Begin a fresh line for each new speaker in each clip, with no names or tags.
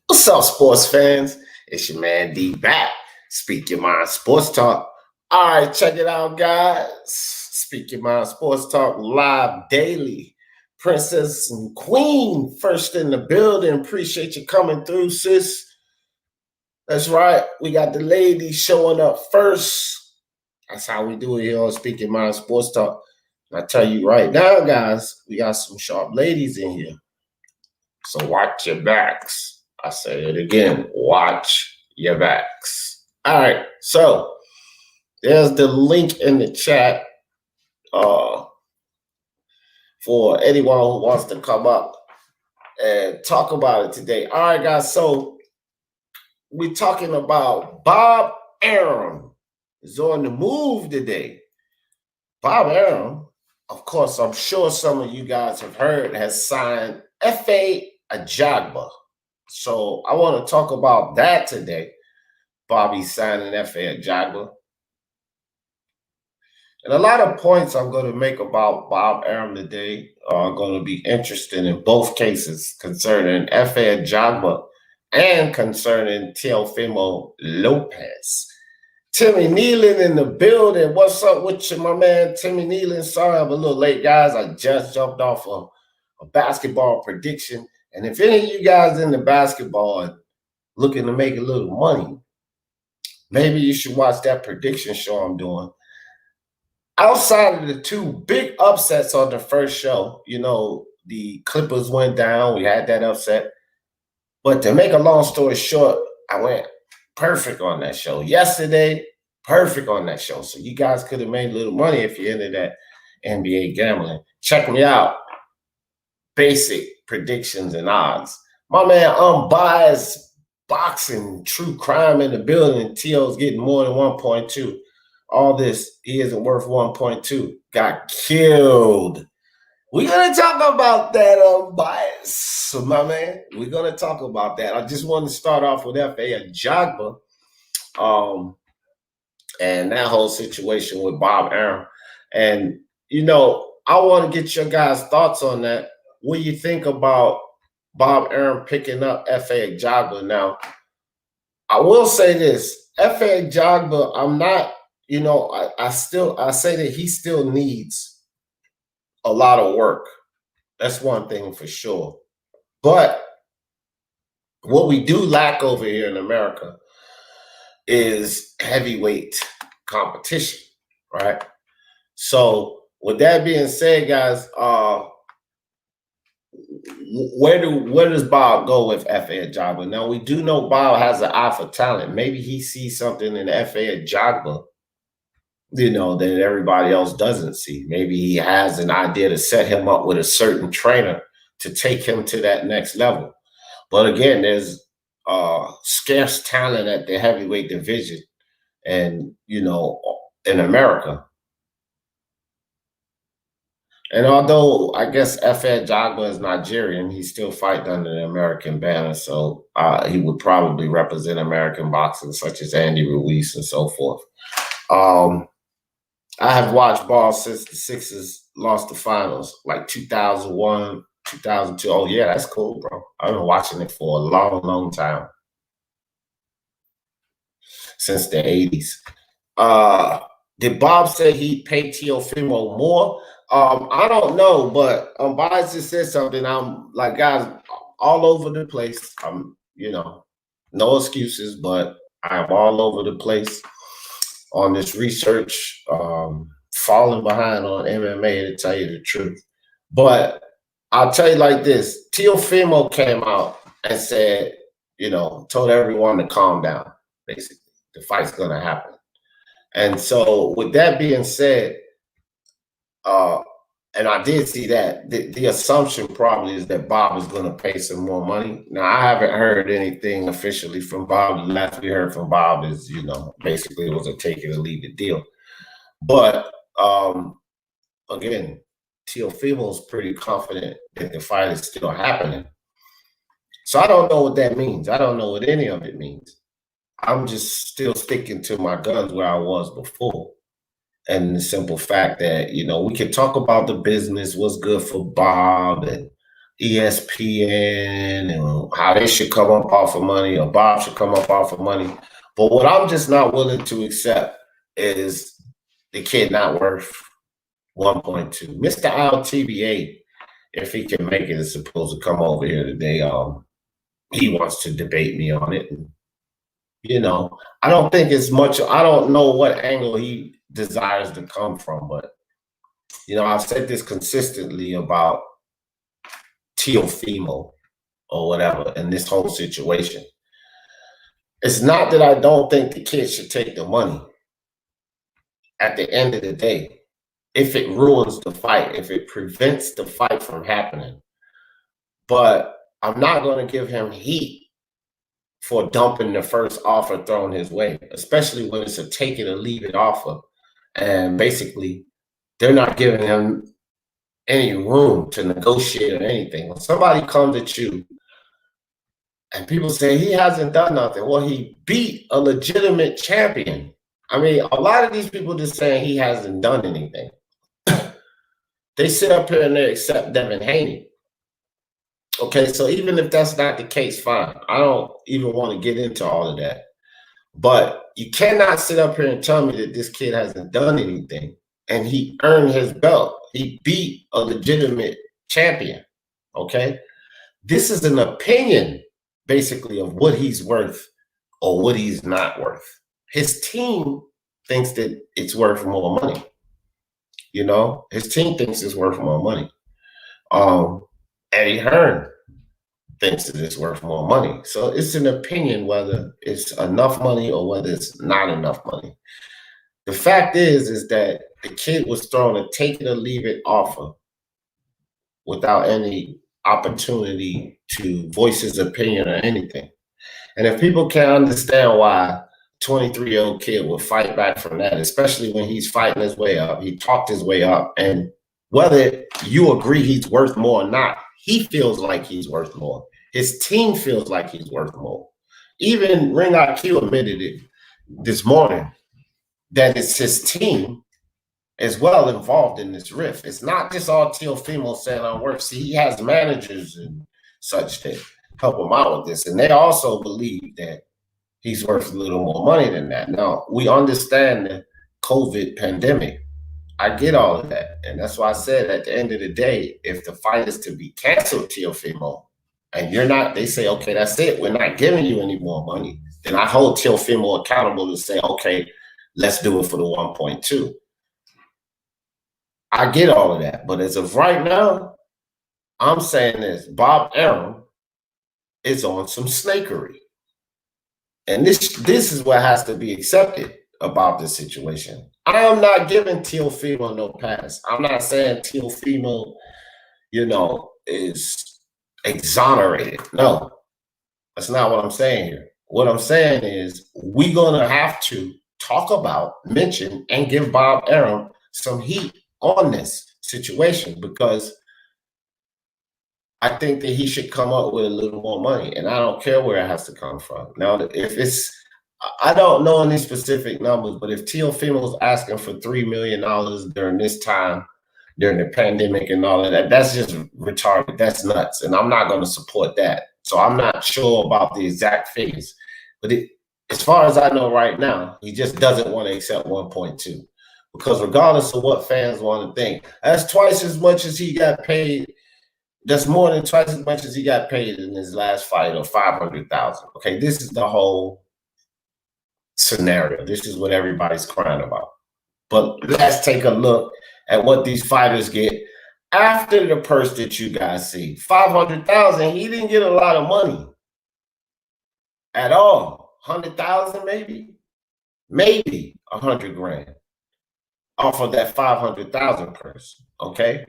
What's up, sports fans? It's your man D back. Speak Your Mind Sports Talk. All right, check it out, guys. Speak Your Mind Sports Talk live daily. Prinzess N Qween first in the building. Appreciate you coming through, sis. That's right. We got the ladies showing up first. That's how we do it here on Speak Your Mind Sports Talk. And I tell you right now, guys, we got some sharp ladies in here. So watch your backs. I say it again, watch your backs. All right, so there's the link in the chat for anyone who wants to come up and talk about it today. All right, guys, so we're talking about Bob Arum is on the move today. Bob Arum, of course, I'm sure some of you guys have heard, has signed Efe Ajagba. So I want to talk about that today. Bobby signing Efe Ajagba. And a lot of points I'm going to make about Bob Arum today are going to be interesting in both cases concerning Efe Ajagba and concerning Teofimo Lopez. Timmy Neilan in the building. What's up with you, my man, Timmy Neilan? Sorry I'm a little late, guys. I just jumped off a basketball prediction. And if any of you guys in the basketball are looking to make a little money, maybe you should watch that prediction show I'm doing. Outside of the two big upsets on the first show, you know, the Clippers went down. We had that upset. But to make a long story short, I went perfect on that show. Yesterday, perfect on that show. So you guys could have made a little money if you're into that NBA gambling. Check me out. Basic predictions and odds. My man, unbiased boxing, true crime in the building. T.O.'s getting more than 1.2. All this, he isn't worth 1.2. Got killed. We're going to talk about that unbiased, my man. We're going to talk about that. I just want to start off with Efe Ajagba and that whole situation with Bob Arum. And, you know, I want to get your guys' thoughts on that. What do you think about Bob Arum picking up Efe Ajagba? Now, I will say this. Efe Ajagba, I'm not, you know, I say that he still needs a lot of work. That's one thing for sure. But what we do lack over here in America is heavyweight competition, right? So with that being said, guys, where does Bob go with Efe Ajagba? Now, we do know Bob has an eye for talent. Maybe he sees something in Efe Ajagba, you know, that everybody else doesn't see. Maybe he has an idea to set him up with a certain trainer to take him to that next level. But again, there's scarce talent at the heavyweight division and, you know, in America. And although I guess Efe Ajagba is Nigerian, he's still fighting under the American banner. So he would probably represent American boxing, such as Andy Ruiz and so forth. I have watched ball since the Sixers lost the finals, like 2001, 2002. Oh, yeah, that's cool, bro. I've been watching it for a long, long time. Since the 80s. Did Bob say he'd pay Teofimo more? I don't know, but Bob just said something. I'm like, guys, all over the place. I'm, you know, no excuses, but I'm all over the place on this research, falling behind on MMA, to tell you the truth. But I'll tell you like this. Teofimo came out and said, you know, told everyone to calm down, basically. The fight's going to happen. And so with that being said, and I did see that, the assumption probably is that Bob is going to pay some more money. Now, I haven't heard anything officially from Bob. The last we heard from Bob is, you know, basically it was a take it or leave it deal. But again, Teofimo's pretty confident that the fight is still happening. So I don't know what that means. I don't know what any of it means. I'm just still sticking to my guns where I was before. And the simple fact that, you know, we can talk about the business, what's good for Bob and ESPN and how they should come up off of money or Bob should come up off of money. But what I'm just not willing to accept is the kid not worth 1.2. Mr. LTBA, if he can make it, is supposed to come over here today. He wants to debate me on it. And, you know, I don't think it's much. I don't know what angle he desires to come from, but you know, I've said this consistently about Teofimo or whatever in this whole situation. It's not that I don't think the kid should take the money. At the end of the day, if it ruins the fight, if it prevents the fight from happening, but I'm not going to give him heat for dumping the first offer thrown his way, especially when it's a take it or leave it offer. And basically, they're not giving him any room to negotiate or anything. When somebody comes at you and people say he hasn't done nothing, well, he beat a legitimate champion. I mean, a lot of these people just saying he hasn't done anything. They sit up here and they accept Devin Haney. Okay, so even if that's not the case, fine. I don't even want to get into all of that. But you cannot sit up here and tell me that this kid hasn't done anything and he earned his belt. He beat a legitimate champion, okay? This is an opinion, basically, of what he's worth or what he's not worth. His team thinks that it's worth more money. You know, his team thinks it's worth more money. Eddie Hearn thinks that it's worth more money. So it's an opinion whether it's enough money or whether it's not enough money. The fact is that the kid was thrown a take it or leave it offer without any opportunity to voice his opinion or anything. And if people can't understand why 23-year-old kid will fight back from that, especially when he's fighting his way up, he talked his way up, and whether you agree he's worth more or not, he feels like he's worth more. His team feels like he's worth more. Even Ring IQ admitted it this morning that it's his team as well involved in this rift. It's not just all Teofimo saying I'm worth. See, he has managers and such that help him out with this, and they also believe that he's worth a little more money than that. Now, we understand the COVID pandemic. I get all of that. And that's why I said at the end of the day, if the fight is to be canceled, Teofimo, and you're not, they say, okay, that's it. We're not giving you any more money. Then I hold Teofimo accountable to say, okay, let's do it for the 1.2. I get all of that. But as of right now, I'm saying this, Bob Arum is on some snakery. And this is what has to be accepted about this situation. I am not giving Teofimo no pass. I'm not saying Teofimo, you know, is exonerated. No, that's not what I'm saying here. What I'm saying is we're going to have to talk about, mention, and give Bob Arum some heat on this situation, because I think that he should come up with a little more money, and I don't care where it has to come from. Now, if it's, I don't know any specific numbers, but if Teofimo's asking for $3 million during this time, during the pandemic and all of that, that's just retarded. That's nuts, and I'm not going to support that. So I'm not sure about the exact figures, but as far as I know right now, he just doesn't want to accept 1.2, because regardless of what fans want to think, that's twice as much as he got paid. That's more than twice as much as he got paid in his last fight of $500,000. Okay, this is the whole scenario. This is what everybody's crying about. But let's take a look at what these fighters get after the purse that you guys see. $500,000. He didn't get a lot of money at all. 100,000 maybe, maybe 100 grand off of that 500,000 purse. Okay.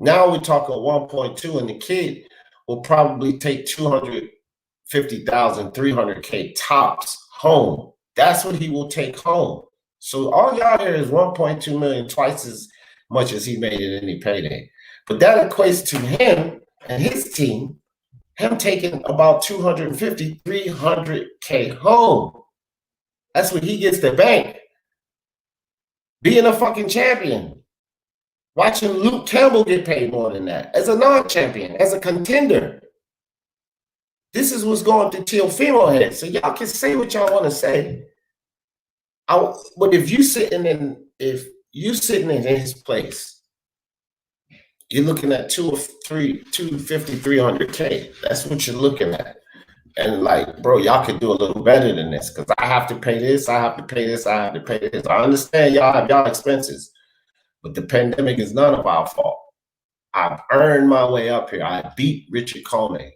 Now we're talking 1.2, and the kid will probably take 250,000, 300K tops home. That's what he will take home. So all y'all hear is 1.2 million, twice as much as he made in any payday. But that equates to him and his team, him taking about 250, 300K home. That's what he gets to bank. being a fucking champion. Watching Luke Campbell get paid more than that as a non-champion, as a contender. This is what's going through Teofimo head. So y'all can say what y'all want to say. But if you sitting in his place, you're looking at 250, 300K. That's what you're looking at. And like, bro, y'all could do a little better than this because I have to pay this, I have to pay this, I have to pay this. I understand y'all have y'all expenses, but the pandemic is none of our fault. I've earned my way up here. I beat Richard Comey.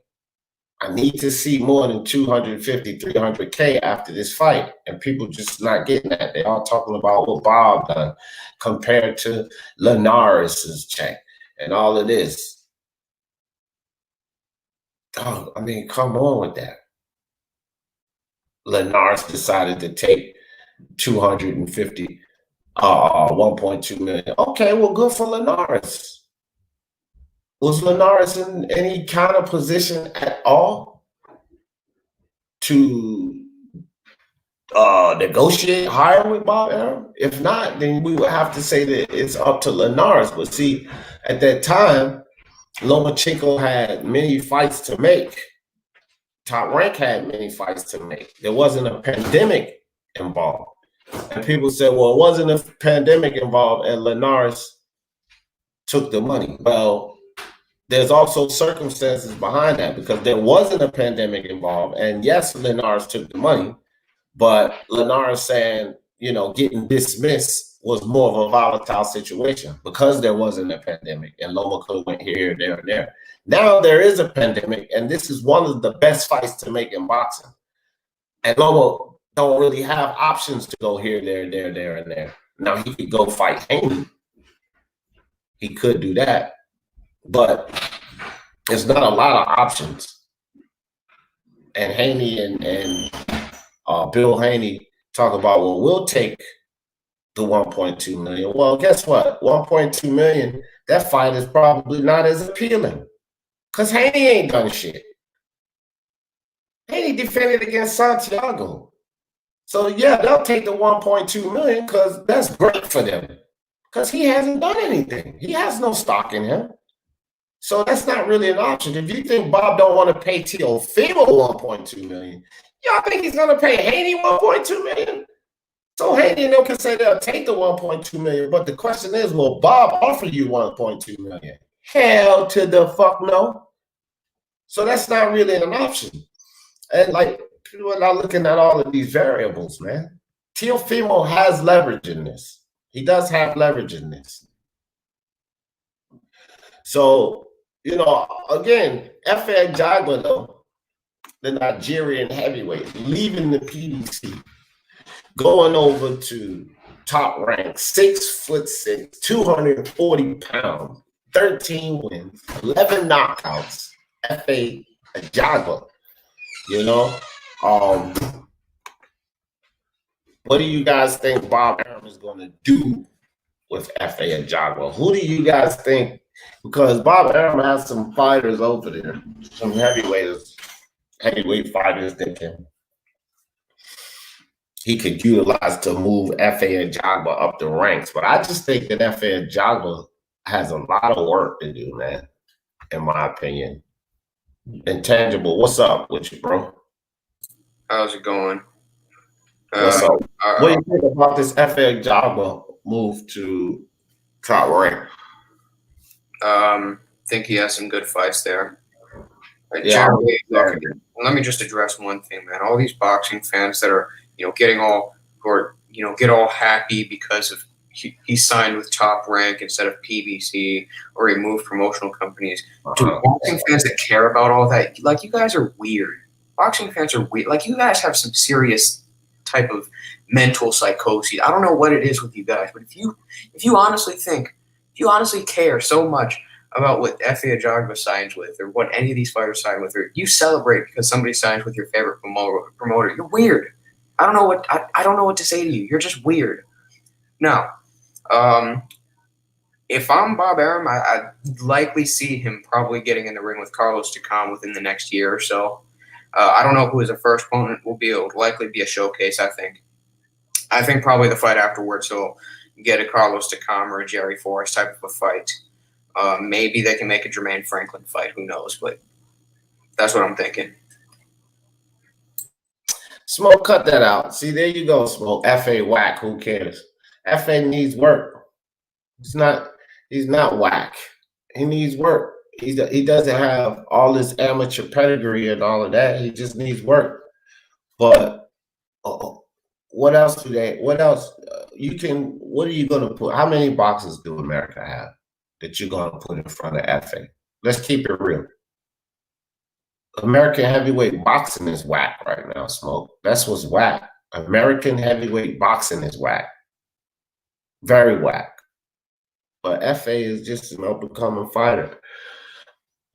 I need to see more than 250, 300K after this fight. And people just not getting that. They all talking about what Bob done compared to Linares's check and all of this. Oh, I mean, come on with that. Linares decided to take 250, 1.2 million. Okay, well, good for Linares. Was Linares in any kind of position at all to negotiate higher with Bob Arum? If not, then we would have to say that it's up to Linares. But see, at that time, Lomachenko had many fights to make. Top Rank had many fights to make. There wasn't a pandemic involved. And people said, well, it wasn't a pandemic involved and Linares took the money. Well, there's also circumstances behind that because there wasn't a pandemic involved. And yes, Linares took the money, but Linares saying, you know, getting dismissed was more of a volatile situation because there wasn't a pandemic and Loma could have went here, there, and there. Now there is a pandemic, and this is one of the best fights to make in boxing. And Loma don't really have options to go here, there, and there. Now he could go fight Haney. He could do that, but it's not a lot of options. And Haney and Bill Haney talk about, well, we'll take the 1.2 million. Well, guess what? 1.2 million, that fight is probably not as appealing because Haney ain't done shit. Haney defended against Santiago. So, yeah, they'll take the 1.2 million because that's great for them because he hasn't done anything. He has no stock in him. So that's not really an option. If you think Bob don't want to pay Teofimo 1.2 million, y'all think he's going to pay Haney 1.2 million? So Haney and them can say they'll take the 1.2 million, but the question is, will Bob offer you 1.2 million? Hell to the fuck no. So that's not really an option. And like, people are not looking at all of these variables, man. Teofimo has leverage in this. He does have leverage in this. So, you know, again, Efe Ajagba, though, the Nigerian heavyweight, leaving the PBC, going over to Top Rank, 6'6", 240 pounds, 13 wins, 11 knockouts. Efe Ajagba, you know. What do you guys think Bob Arum is going to do with Efe Ajagba? Who do you guys think? Because Bob Arum has some fighters over there, some heavyweight fighters that he could utilize to move Efe Ajagba up the ranks. But I just think that Efe Ajagba has a lot of work to do, man, in my opinion. Intangible, what's up with you, bro?
How's it going?
What's up? What do you think about this Efe Ajagba move to Top Rank?
Think he has some good fights there.
Yeah.
Let me just address one thing, man. All these boxing fans that are, getting all, or get all happy because of he signed with Top Rank instead of PBC, or he moved promotional companies. Do boxing fans that care about all that, like, you guys are weird. Boxing fans are weird. Like, you guys have some serious type of mental psychosis. I don't know what it is with you guys, but if you honestly think, if you honestly care so much about what Efe Ajagba signs with, or what any of these fighters sign with, or you celebrate because somebody signs with your favorite promoter, you're weird. I don't know what to say to you. You're just weird. Now, if I'm Bob Arum, I'd likely see him probably getting in the ring with Carlos Takam within the next year or so. I don't know who his first opponent will be. It will likely be a showcase, I think. I think probably the fight afterwards, get a Carlos Takam or a Jerry Forrest type of a fight. Maybe they can make a Jermaine Franklin fight. Who knows? But that's what I'm thinking.
Smoke, cut that out. See, there you go, Smoke. Efe whack. Who cares? Efe needs work. He's not whack. He needs work. He doesn't have all this amateur pedigree and all of that. He just needs work. But what else what else? What are you going to put? How many boxers do America have that you're going to put in front of Efe? Let's keep it real. American heavyweight boxing is whack right now, Smoke. That's what's whack. American heavyweight boxing is whack. Very whack. But Efe is just an up-and-coming fighter.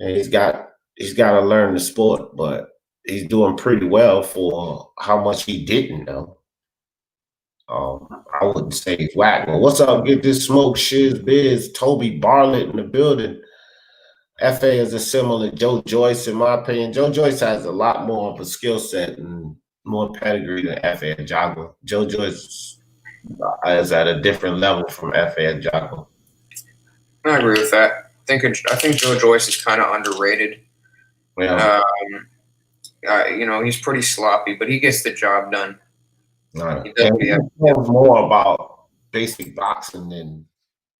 And he's got to learn the sport, but he's doing pretty well for how much he didn't know. I wouldn't say he's whack. Well, what's up? Get this Smoke, Shiz Biz, Toby Bartlett in the building. Efe is a similar Joe Joyce, in my opinion. Joe Joyce has a lot more of a skill set and more pedigree than Efe Ajagba. Joe Joyce is at a different level from Efe Ajagba.
I agree with that. I think Joe Joyce is kind of underrated.
Yeah.
He's pretty sloppy, but he gets the job done.
He knows more about basic boxing than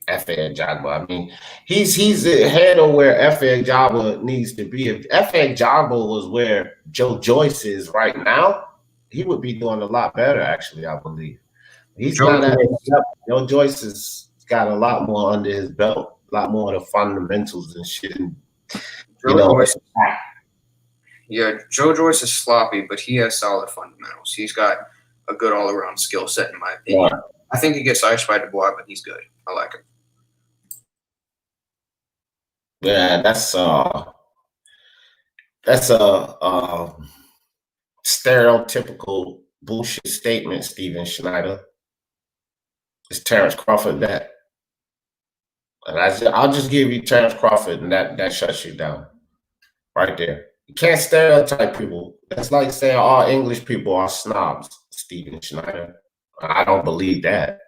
Efe Ajagba. I mean, he's ahead of where Efe Ajagba needs to be. If Efe Ajagba was where Joe Joyce is right now, he would be doing a lot better, actually, I believe. He's not at Joe Joyce has got a lot more under his belt, a lot more of the fundamentals and shit.
Joe Joyce is sloppy, but he has solid fundamentals. He's got a good all-around skill set, in my opinion. Yeah. I think he gets iced by Dubois, but he's good. I like him.
Yeah, that's a stereotypical bullshit statement, Steven Schneider. It's Terrence Crawford that. And I'll just give you Terrence Crawford, and that shuts you down right there. You can't stereotype people. That's like saying all English people are snobs, Steven Schneider. I don't believe that.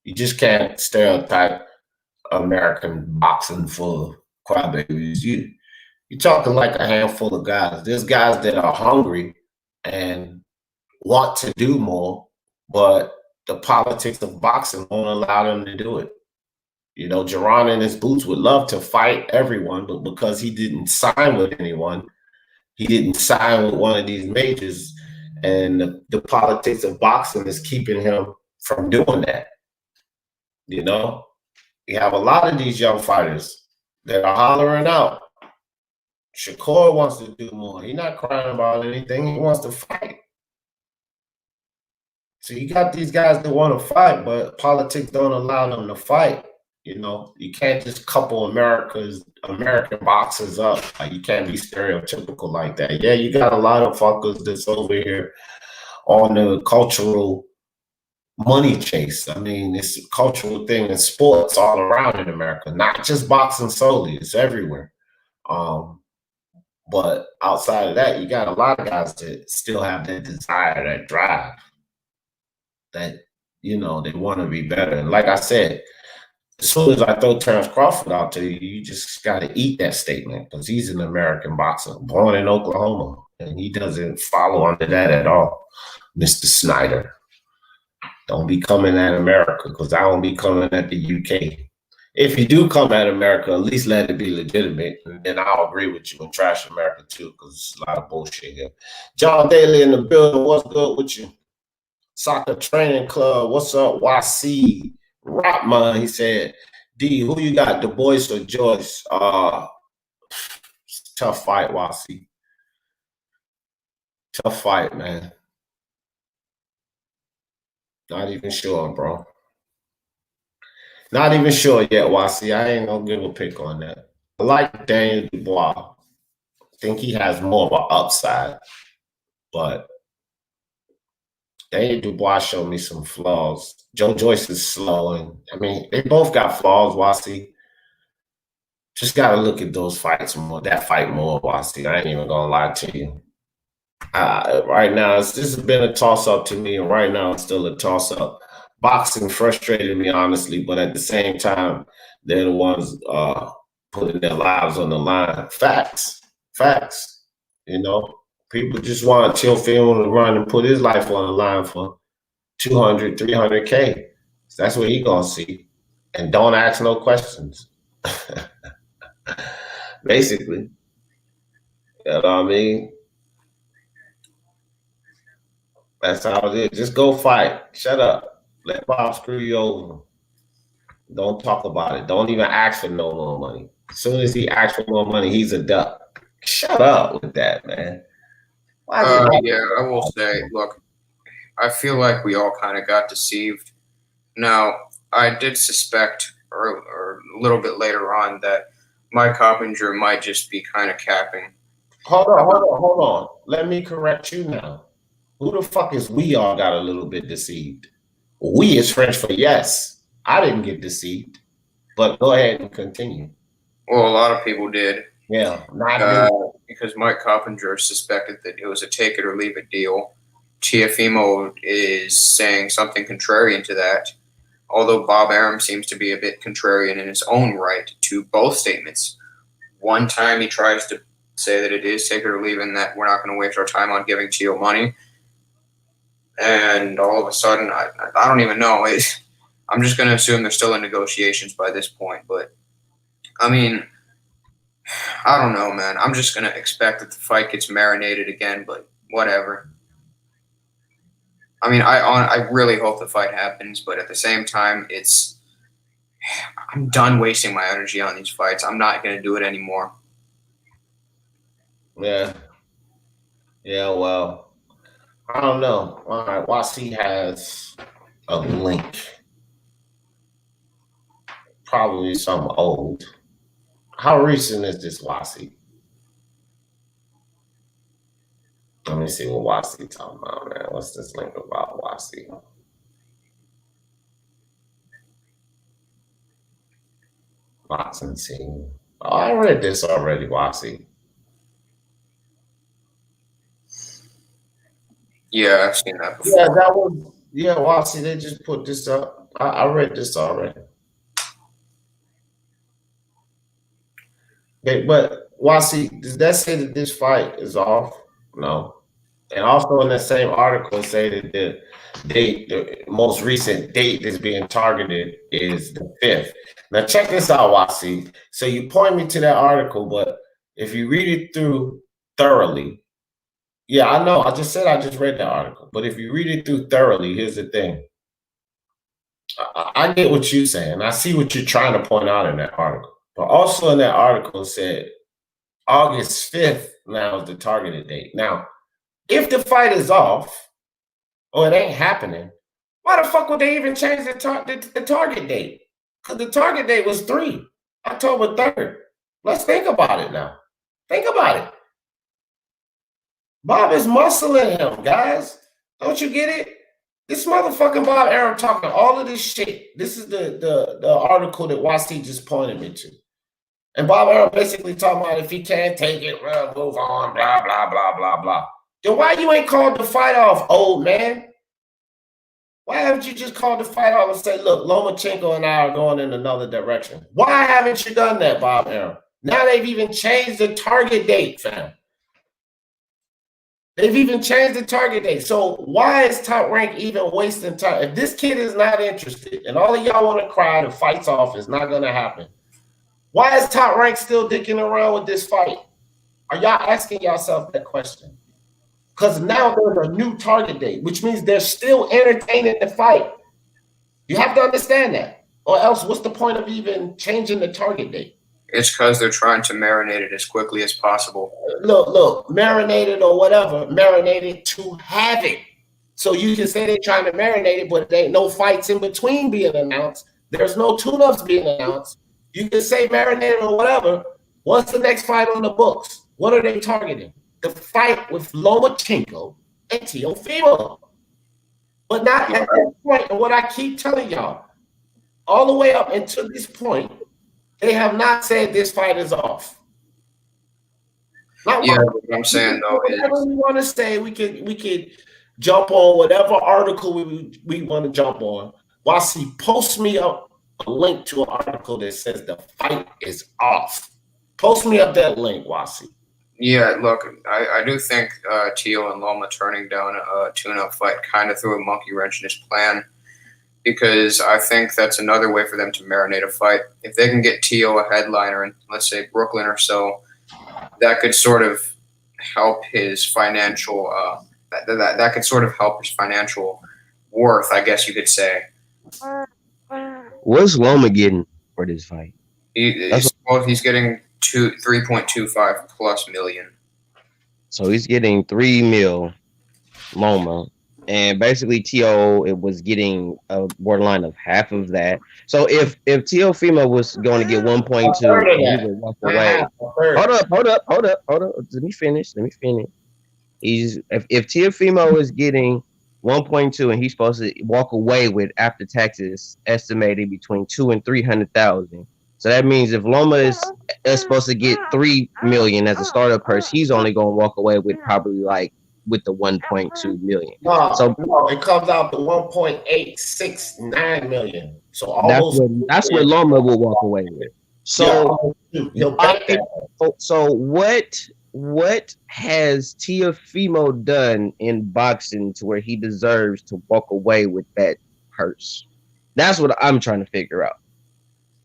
You just can't stereotype American boxing for crybabies. You're talking like a handful of guys. There's guys that are hungry and want to do more, but the politics of boxing won't allow them to do it. You know, Jerron and his boots would love to fight everyone, but because he didn't sign with anyone, he didn't sign with one of these majors, and the politics of boxing is keeping him from doing that. You know, you have a lot of these young fighters that are hollering out. Shakur wants to do more. He's not crying about anything. He wants to fight. So you got these guys that want to fight, but politics don't allow them to fight. You know, you can't just couple American boxers up. Like, you can't be stereotypical like that. Yeah, you got a lot of fuckers that's over here on the cultural money chase. I mean, it's a cultural thing in sports all around in America, not just boxing solely. It's everywhere. But outside of that, you got a lot of guys that still have that desire, that drive, that, you know, they want to be better. And like I said, as soon as I throw Terrence Crawford out to you, you just got to eat that statement, because he's an American boxer, born in Oklahoma, and he doesn't follow under that at all. Mr. Snyder, don't be coming at America, because I won't be coming at the UK. If you do come at America, at least let it be legitimate, and then I'll agree with you and trash America too, because it's a lot of bullshit here. John Daly in the building, what's good with you? Soccer Training Club, what's up? Wasee Rahman, he said, D, who you got, Du Bois or Joyce? Tough fight, Wasee. Tough fight, man. Not even sure, bro. Not even sure yet, Wasee. I ain't gonna give a pick on that. I like Daniel Dubois. I think he has more of an upside, but Daniel Dubois showed me some flaws. Joe Joyce is slow, and I mean, they both got flaws, Wasee. Just got to look at those fights more, that fight more, Wasee. I ain't even gonna lie to you. Right now, this has been a toss-up to me, and right now it's still a toss-up. boxing frustrated me, honestly, but at the same time, they're the ones putting their lives on the line. Facts. Facts. You know, people just want Teofimo to run and put his life on the line for 200, 300K. That's what he gonna see. And don't ask no questions. Basically. You know what I mean? That's how it is. Just go fight. Shut up. Let Bob screw you over. Don't talk about it. Don't even ask for no more money. As soon as he asks for more money, he's a duck. Shut up with that, man.
Yeah, I will say, look, I feel like we all kind of got deceived. Now, I did suspect, or a little bit later on, that Mike Coppinger might just be kind of capping.
Hold on. Let me correct you now. Who the fuck is we all got a little bit deceived? We is French for yes. I didn't get deceived. But go ahead and continue.
Well, a lot of people did.
Yeah,
because Mike Coppinger suspected that it was a take it or leave it deal. Teofimo is saying something contrarian to that, although Bob Arum seems to be a bit contrarian in his own right to both statements. One time he tries to say that it is take it or leave it and that we're not going to waste our time on giving Teo money. And all of a sudden, I don't even know. I'm just going to assume they're still in negotiations by this point. But, I mean, I don't know, man. I'm just going to expect that the fight gets marinated again, but whatever. I mean, I really hope the fight happens, but at the same time, I'm done wasting my energy on these fights. I'm not going to do it anymore.
Yeah. Yeah, well, I don't know. All right, Wasee has a link. Probably some old. How recent is this Wasee? Let me see what Wasee talking about, man. What's this link about Wasee? Boxing scene. Oh, I read this already, Wasee.
Yeah, I've seen that before.
Yeah, Wasee, they just put this up. I read this already. Okay, but Wasee, does that say that this fight is off? No. And also in that same article say that the most recent date that's being targeted is the 5th. Now check this out, Wasee. So you point me to that article, but if you read it through thoroughly, yeah, I know. I just read the article, but if you read it through thoroughly, here's the thing. I get what you're saying. I see what you're trying to point out in that article. But also in that article said August 5th now is the targeted date. Now, if the fight is off or it ain't happening, why the fuck would they even change the target date? Because the target date was October 3rd. Let's think about it now. Think about it. Bob is muscling him, guys. Don't you get it? This motherfucking Bob Arum talking all of this shit. This is the article that Wasee just pointed me to. And Bob Arum basically talking about if he can't take it, well, move on, blah, blah, blah, blah, blah. Then why you ain't called the fight off, old man? Why haven't you just called the fight off and say, look, Lomachenko and I are going in another direction? Why haven't you done that, Bob Arum? Now they've even changed the target date, fam. They've even changed the target date. So why is Top Rank even wasting time? If this kid is not interested and all of y'all want to cry, the fight's off, it's not going to happen. Why is Top Rank still dicking around with this fight? Are y'all asking yourself that question? Because now there's a new target date, which means they're still entertaining the fight. You have to understand that. Or else what's the point of even changing the target date?
It's because they're trying to marinate it as quickly as possible.
Look, marinated or whatever, marinated to have it. So you can say they're trying to marinate it, but there ain't no fights in between being announced. There's no tune-ups being announced. You can say marinated or whatever. What's the next fight on the books? What are they targeting? The fight with Lomachenko and Teofimo. But not at that point. And what I keep telling y'all, all the way up until this point, they have not said this fight is off.
What I'm saying though is,
whatever we want to say, we could jump on whatever article we want to jump on. Wasee, post me up a link to an article that says the fight is off. Post me up that link, Wasee.
Yeah, look, I do think Teo and Loma turning down a tune-up fight kind of threw a monkey wrench in his plan, because I think that's another way for them to marinate a fight. If they can get Teo a headliner in, let's say, Brooklyn or so, that could sort of help his financial that could sort of help his financial worth, I guess you could say.
What's Loma getting for this fight?
He's getting 3.25 plus million.
So he's getting 3 mil, Loma, and basically Teo it was getting a borderline of half of that. So if Teofimo was going to get 1.2, he would walk away. Hold up. Let me finish. If Teofimo is getting 1.2 and he's supposed to walk away with after taxes estimated between 200,000 and 300,000. So that means if Loma is supposed to get 3 million as a startup purse, he's only going to walk away with probably like with the 1.2 million.
No, it comes out to 1.869 million. So almost
that's what Loma will walk away with. So
he'll back that.
So what has Teofimo done in boxing to where he deserves to walk away with that purse? That's what I'm trying to figure out.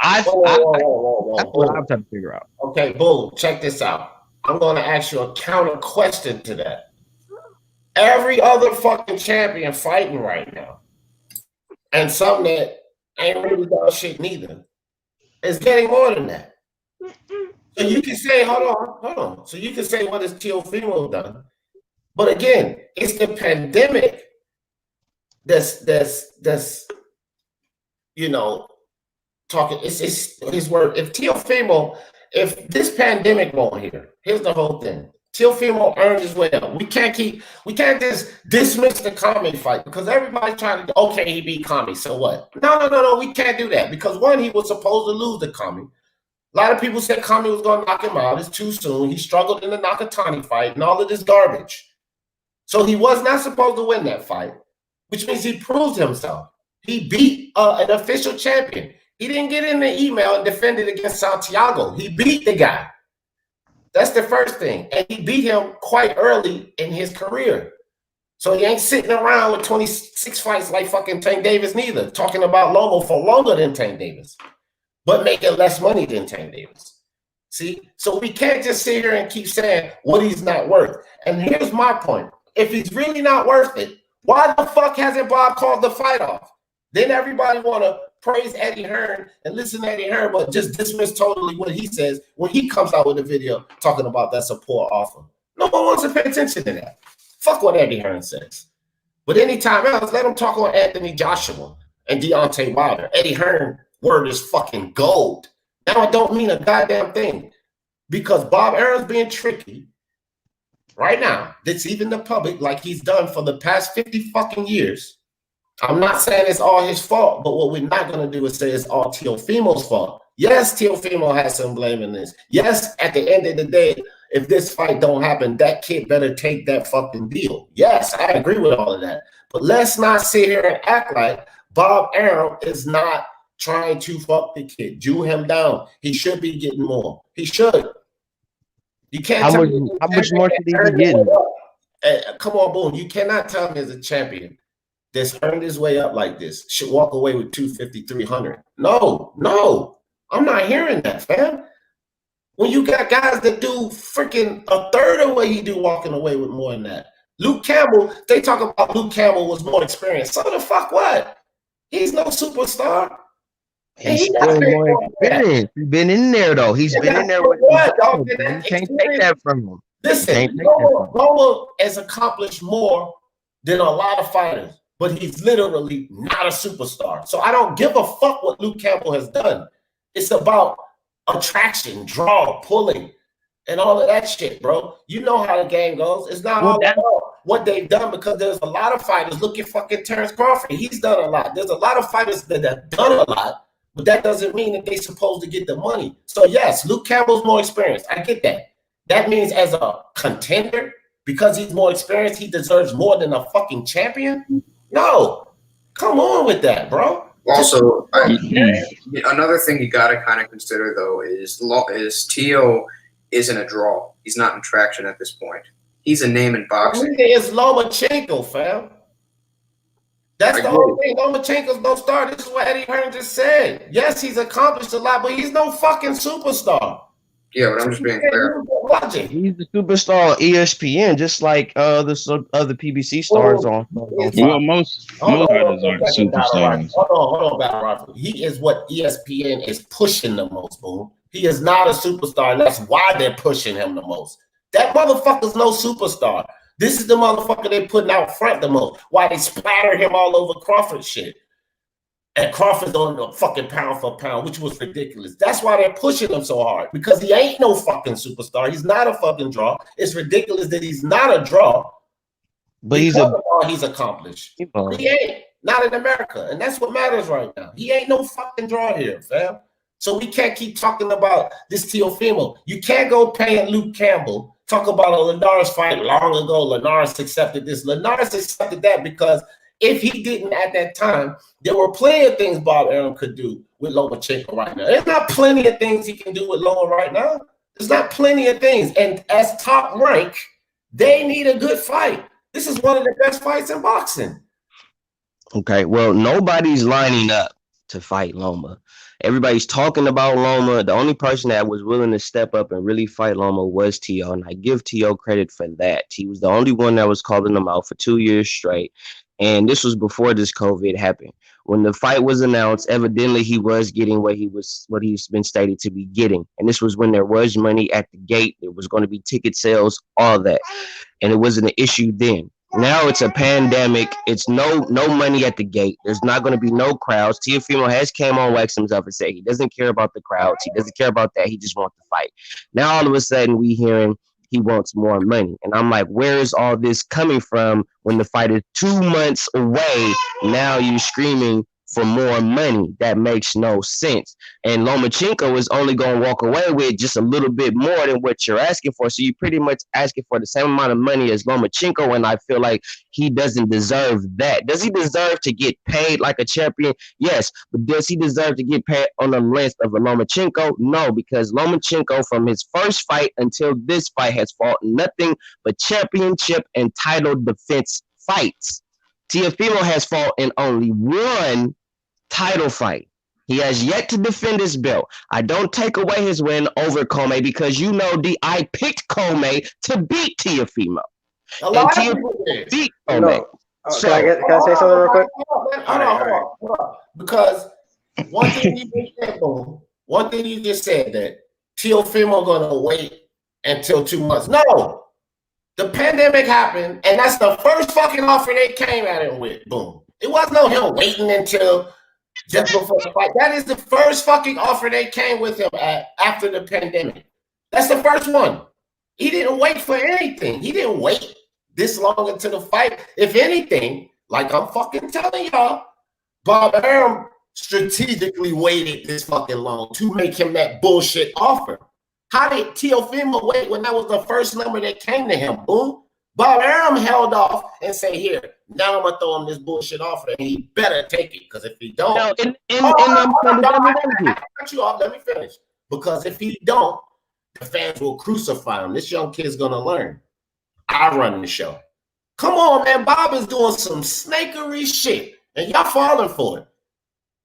That's what I'm trying to figure out.
Okay, boom. Check this out. I'm going to ask you a counter question to that. Every other fucking champion fighting right now, and some that ain't really done shit neither, is getting more than that. So you can say, hold on. So you can say, what has Teofimo done? But again, it's the pandemic that's you know, talking. It's his word. If this pandemic won't here, here's the whole thing. Teofimo earned his way up. We can't just dismiss the Kami fight because everybody's trying to, okay, he beat Kami, so what? No, we can't do that because one, he was supposed to lose to Kami. A lot of people said Kami was going to knock him out. It's too soon. He struggled in the Nakatani fight and all of this garbage. So he was not supposed to win that fight, which means he proved himself. He beat an official champion. He didn't get in the email and defend it against Santiago. He beat the guy. That's the first thing. And he beat him quite early in his career. So he ain't sitting around with 26 fights like fucking Tank Davis neither, talking about Lomo for longer than Tank Davis, but making less money than Tank Davis. See? So we can't just sit here and keep saying what he's not worth. And here's my point. If he's really not worth it, why the fuck hasn't Bob called the fight off? Then everybody want to praise Eddie Hearn and listen to Eddie Hearn, but just dismiss totally what he says when he comes out with a video talking about that's a poor offer. No one wants to pay attention to that. Fuck what Eddie Hearn says. But anytime else, let him talk on Anthony Joshua and Deontay Wilder. Eddie Hearn word is fucking gold. Now it don't mean a goddamn thing because Bob Arum's being tricky right now. That's even the public like he's done for the past 50 fucking years. I'm not saying it's all his fault, but what we're not going to do is say it's all Teofimo's fault. Yes, Teofimo has some blame in this. Yes, at the end of the day, if this fight don't happen, that kid better take that fucking deal. Yes, I agree with all of that. But let's not sit here and act like Bob Arum is not trying to fuck the kid. Jew him down. He should be getting more. He should. You can't
how much more should he be getting?
Come on, boom. You cannot tell me as a champion that's earned his way up like this should walk away with 250, 300. No, I'm not hearing that, fam. When you got guys that do freaking a third of what he do walking away with more than that. Luke Campbell, they talk about Luke Campbell was more experienced. So the fuck what? He's no superstar.
He's still more experienced. He's been in there though. He's been in there with what? You can't take that from him.
Listen, Loma has accomplished more than a lot of fighters, but he's literally not a superstar. So I don't give a fuck what Luke Campbell has done. It's about attraction, draw, pulling, and all of that shit, bro. You know how the game goes. It's not all about what they've done because there's a lot of fighters. Look at fucking Terrence Crawford. He's done a lot. There's a lot of fighters that have done a lot, but that doesn't mean that they're supposed to get the money. So yes, Luke Campbell's more experienced. I get that. That means as a contender, because he's more experienced, he deserves more than a fucking champion? No. Come on with that, bro.
Also, another thing you got to kind of consider though is Tio isn't a draw. He's not in traction at this point. He's a name in boxing.
It's Lomachenko, fam. That's the whole thing. Lomachenko's no star. This is what Eddie Hearn just said. Yes, he's accomplished a lot, but he's no fucking superstar.
Yeah, but I'm just being clear.
He's the superstar on ESPN, just like the other PBC stars on.
Well, most fighters aren't superstars.
Hold on, Battle Rifle. He is what ESPN is pushing the most, boom. He is not a superstar, and that's why they're pushing him the most. That motherfucker's no superstar. This is the motherfucker they're putting out front the most. Why they splatter him all over Crawford shit. And Crawford's on the fucking pound for pound, which was ridiculous. That's why they're pushing him so hard, because he ain't no fucking superstar. He's not a fucking draw. It's ridiculous that he's not a draw.
But
he's accomplished. He ain't. Not in America. And that's what matters right now. He ain't no fucking draw here, fam. So we can't keep talking about this Teofimo. You can't go paying Luke Campbell, talk about a Linares fight long ago. Linares accepted this. Linares accepted that because if he didn't at that time, there were plenty of things Bob Arum could do with Lomachenko right now. There's not plenty of things he can do with Loma right now. There's not plenty of things. And as top rank, they need a good fight. This is one of the best fights in boxing.
Okay, well, nobody's lining up to fight Loma. Everybody's talking about Loma. The only person that was willing to step up and really fight Loma was T.O., and I give T.O. credit for that. He was the only one that was calling him out for 2 years straight, and this was before this COVID happened. When the fight was announced, evidently he was getting what he's been stated to be getting, and this was when there was money at the gate. There was going to be ticket sales, all that, and it wasn't an issue then. Now it's a pandemic. It's no money at the gate. There's not going to be no crowds. Teofimo has came on, waxed himself, and said he doesn't care about the crowds. He doesn't care about that. He just wants to fight. Now all of a sudden we hearing he wants more money, and I'm like, where is all this coming from when the fight is 2 months away? Now you're screaming for more money. That makes no sense. And Lomachenko is only going to walk away with just a little bit more than what you're asking for. So you're pretty much asking for the same amount of money as Lomachenko, and I feel like he doesn't deserve that. Does he deserve to get paid like a champion? Yes. But does he deserve to get paid on the length of a Lomachenko? No, because Lomachenko from his first fight until this fight has fought nothing but championship and title defense fights. Teofimo has fought in only one title fight. He has yet to defend his belt. I don't take away his win over Comey because I picked Comey to beat Teofimo. And Teofimo beat Comey.
Can I say something real quick?
Hold on. Because one thing you just said that Teofimo gonna wait until 2 months. No. The pandemic happened, and that's the first fucking offer they came at him with. Boom. It wasn't no him waiting until just before the fight. That is the first fucking offer they came with him at after the pandemic. That's the first one. He didn't wait for anything. He didn't wait this long until the fight. If anything, like I'm fucking telling y'all, Bob Arum strategically waited this fucking long to make him that bullshit offer. How did Teofimo wait when that was the first number that came to him? Boom. Bob Arum held off and said, here, now I'm going to throw him this bullshit offer, and he better take it, because if he don't...
Let
me finish. Because if he don't, the fans will crucify him. This young kid's going to learn. I run the show. Come on, man. Bob is doing some snakery shit, and y'all falling for it.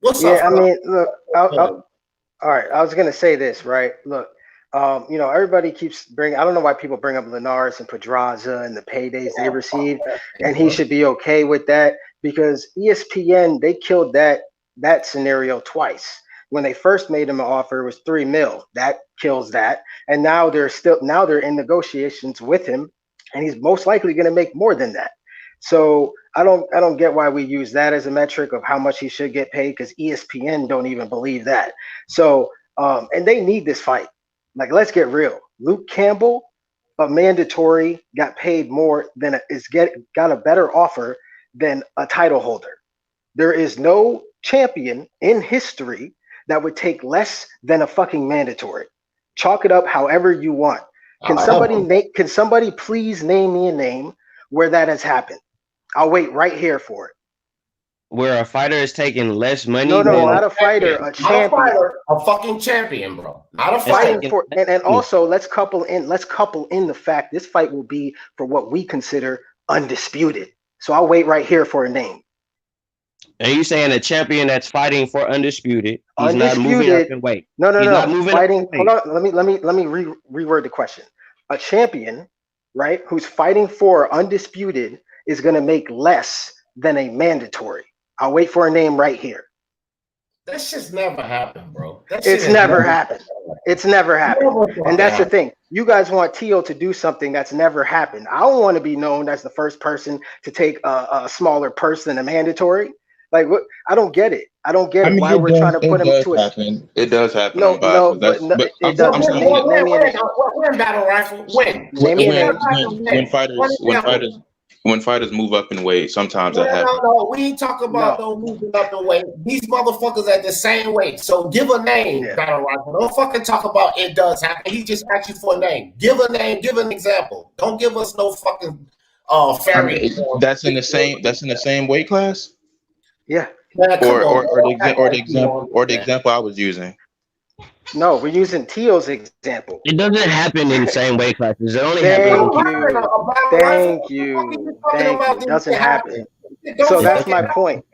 What's up?
I mean, look, all right, I was going to say this, right? Look, everybody keeps bringing, I don't know why people bring up Linares and Pedraza and the paydays they received, and he should be okay with that, because ESPN, they killed that scenario twice. When they first made him an offer, it was $3 million. That kills that. And now they're in negotiations with him, and he's most likely going to make more than that. So I don't get why we use that as a metric of how much he should get paid, because ESPN don't even believe that. So and they need this fight. Like, let's get real. Luke Campbell, a mandatory, got paid more than got a better offer than a title holder. There is no champion in history that would take less than a fucking mandatory. Chalk it up however you want. Can somebody please name me a name where that has happened? I'll wait right here for it.
where a fighter is taking less money.
No,
than
not a fighter, a champion.
A fucking champion, bro. Not a
Fighting
fighter.
for, and also let's couple in the fact this fight will be for what we consider undisputed. So I'll wait right here for a name.
And you saying a champion that's fighting for undisputed? He's
Undisputed.
not moving up in weight.
No.
Not moving
fighting.
up in weight.
Hold on. Let me reword the question. A champion, right, who's fighting for undisputed is going to make less than a mandatory. I'll wait for a name right here.
That's just never happened, bro.
It's never happened. It's never happened. And that's the thing. You guys want Tio to do something that's never happened. I don't want to be known as the first person to take a smaller purse than a mandatory. Like, what? I don't get it. I don't get why we're trying to put him to a.
It does happen.
No, it doesn't.
We're in battle rifle.
When fighters move up in weight, sometimes that happens.
No, we ain't talking about no moving up in weight. These motherfuckers at the same weight. So give a name, battle rifle. Don't fucking talk about it does happen. He just asked you for a name. Give a name. Give an example. Don't give us no fucking fairy.
That's in the same weight class.
Yeah.
Or the example I was using.
No, we're using Tio's example.
It doesn't happen in the same weight classes. It only
happens.
Thank
you. It doesn't happen. So that's my point.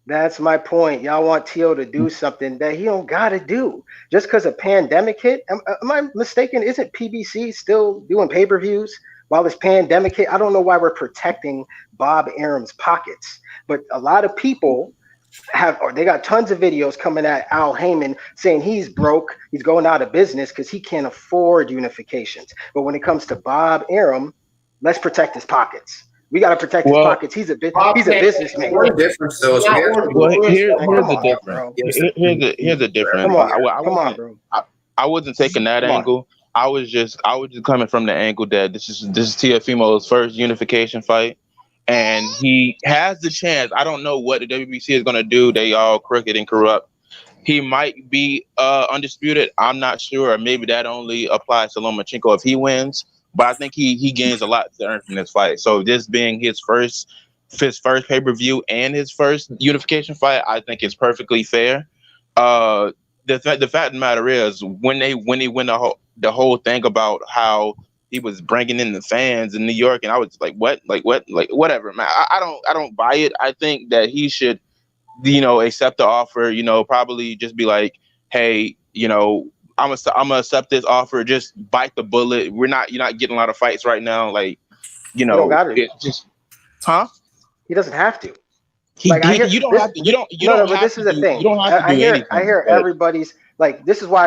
That's my point. Y'all want Tio to do something that he don't gotta do just because a pandemic hit. Am I mistaken? Isn't PBC still doing pay-per-views while this pandemic hit? I don't know why we're protecting Bob Arum's pockets, but a lot of people they got tons of videos coming at Al Heyman saying he's broke, he's going out of business because he can't afford unifications. But when it comes to Bob Arum, let's protect his pockets. We got to protect his pockets. He's a businessman.
One difference though is
here's the difference.
Come on, bro.
I wasn't taking that angle. I was just coming from the angle that this is Teofimo's first unification fight. And he has the chance. I don't know what the WBC is going to do. They all crooked and corrupt. He might be undisputed. I'm not sure. Maybe that only applies to Lomachenko if he wins. But I think he gains a lot to earn from this fight. So this being his first pay-per-view and his first unification fight, I think it's perfectly fair. The fact of the matter is when he win the whole thing about how he was bringing in the fans in New York, and I was like, what, whatever, man. I don't buy it. I think that he should, accept the offer. Probably just be like, hey, I'm gonna accept this offer. Just bite the bullet. You're not getting a lot of fights right now. Like,
He don't got it. He doesn't have to.
But this is the thing. You don't have to do anything.
I hear everybody's. Like, this is why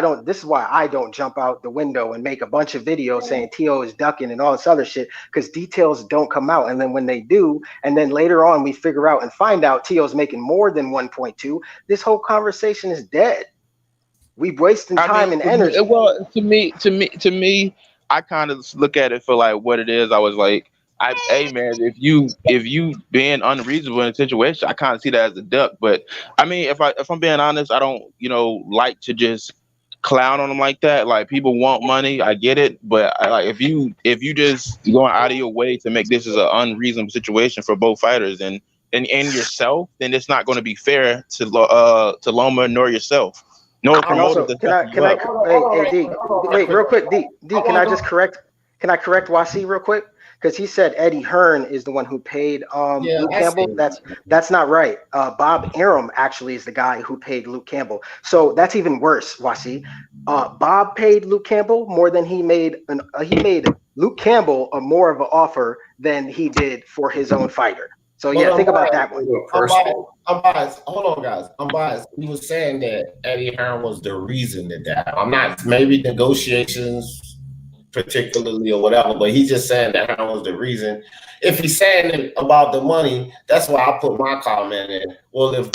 I don't jump out the window and make a bunch of videos saying Tio is ducking and all this other shit, because details don't come out. And then when they do, and then later on we figure out and find out Tio's making more than 1.2, this whole conversation is dead. We've wasted time and energy.
Well, to me, I kind of look at it for like what it is. I was like, hey man, if you being unreasonable in a situation, I kind of see that as a duck. But I mean, if I'm being honest, I don't like to just clown on them like that. Like, people want money, I get it, but if you just going out of your way to make this as an unreasonable situation for both fighters and yourself, then it's not going to be fair to Loma nor yourself. No promoter.
Hey D, wait, real quick, D, can I correct Wasee real quick? Because he said Eddie Hearn is the one who paid Luke Campbell. That's not right. Bob Arum actually is the guy who paid Luke Campbell. So that's even worse, Wasee. Bob paid Luke Campbell more than he made Luke Campbell more of an offer than he did for his own fighter. So think about that one.
I'm biased. Hold on, guys. I'm biased. He was saying that Eddie Hearn was the reason that I'm not. Maybe negotiations particularly or whatever, but he's just saying that Hearn was the reason. If he's saying it about the money, that's why I put my comment in. Well, if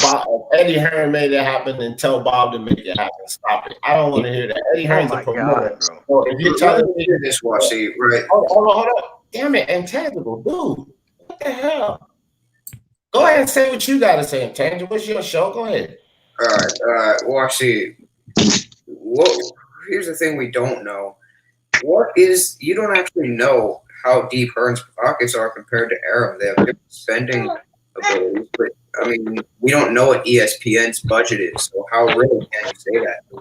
Eddie Hearn made it happen, then tell Bob to make it happen. Stop it. I don't want to hear that. Eddie Hearn's a promoter. So if you're telling me
this, Wasee, right?
Hold on. Damn it, Intangible, dude. What the hell? Go ahead and say what you got to say, Intangible. What's your show? Go ahead.
All right, Wasee. Here's the thing we don't know. You don't actually know how deep Hearn's pockets are compared to Arum. They have different spending abilities, but I mean, we don't know what ESPN's budget is, so how really can you say that? We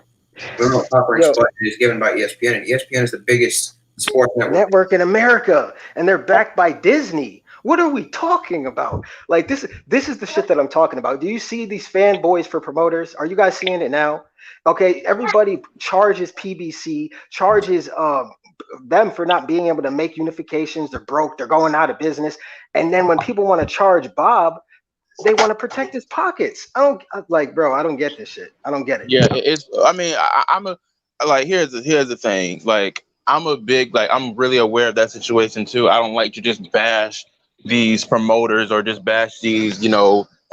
don't know what Top Rank's budget is given by ESPN, and ESPN is the biggest sports
network in America, and they're backed by Disney. What are we talking about? Like this is the shit that I'm talking about. Do you see these fanboys for promoters? Are you guys seeing it now? Okay, everybody charges PBC, charges them for not being able to make unifications. They're broke. They're going out of business. And then when people want to charge Bob, they want to protect his pockets. I don't get this shit. I don't get it.
Yeah, it's. I mean, I'm a like. Here's the thing. Like, I'm really aware of that situation too. I don't like to just bash these promoters or just bash these,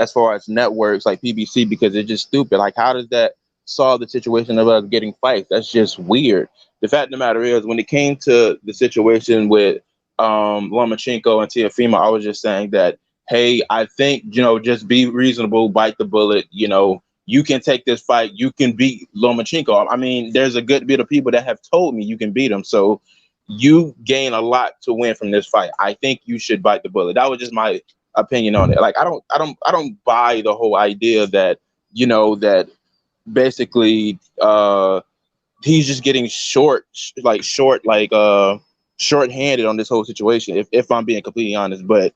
as far as networks like PBC, because it's just stupid. Like, how does that solve the situation of us getting fights? That's just weird. The fact of the matter is, when it came to the situation with Lomachenko and Teofimo, I was just saying that, hey, I think, just be reasonable, bite the bullet. You can take this fight. You can beat Lomachenko. I mean, there's a good bit of people that have told me you can beat him. So you gain a lot to win from this fight. I think you should bite the bullet. That was just my opinion on it. Like, I don't buy the whole idea that, that basically he's just getting short-handed on this whole situation, if I'm being completely honest. But,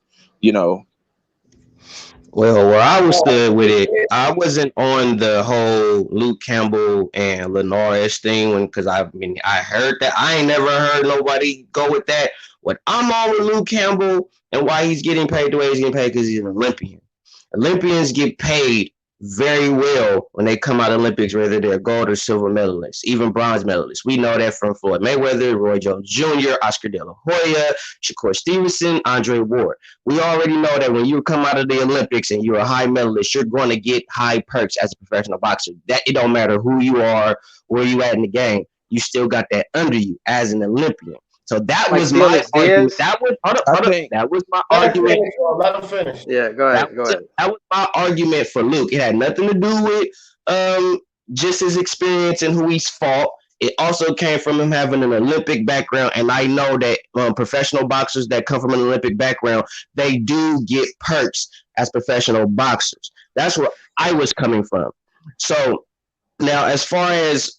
Well, where I was stood with it, I wasn't on the whole Luke Campbell and Linares thing because I heard that. I ain't never heard nobody go with that. What I'm on with Luke Campbell and why he's getting paid the way he's getting paid, because he's an Olympian. Olympians get paid very well when they come out of Olympics, whether they're gold or silver medalists, even bronze medalists. We know that from Floyd Mayweather, Roy Jones Jr., Oscar De La Hoya, Shakur Stevenson, Andre Ward. We already know that when you come out of the Olympics and you're a high medalist, you're going to get high perks as a professional boxer. That it don't matter who you are, where you at in the game, you still got that under you as an Olympian. So that was my argument. That was my argument.
Let him finish.
Yeah, go ahead.
That was my argument for Luke. It had nothing to do with just his experience and who he's fought. It also came from him having an Olympic background, and I know that professional boxers that come from an Olympic background, they do get perks as professional boxers. That's where I was coming from. So now, as far as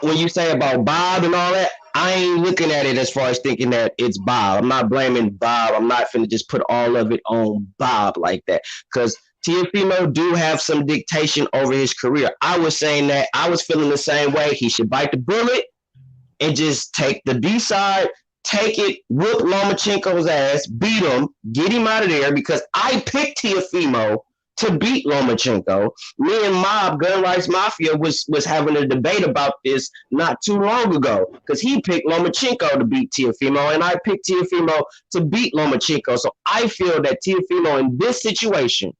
when you say about Bob and all that, I ain't looking at it as far as thinking that it's Bob. I'm not blaming Bob. I'm not finna just put all of it on Bob like that, because Teofimo do have some dictation over his career. I was saying that I was feeling the same way. He should bite the bullet and just take the B side, take it, whoop Lomachenko's ass, beat him, get him out of there, because I picked Teofimo to beat Lomachenko. Me and Mob, Gun Rights Mafia, was having a debate about this not too long ago, because he picked Lomachenko to beat Teofimo, and I picked Teofimo to beat Lomachenko. So I feel that Teofimo in this situation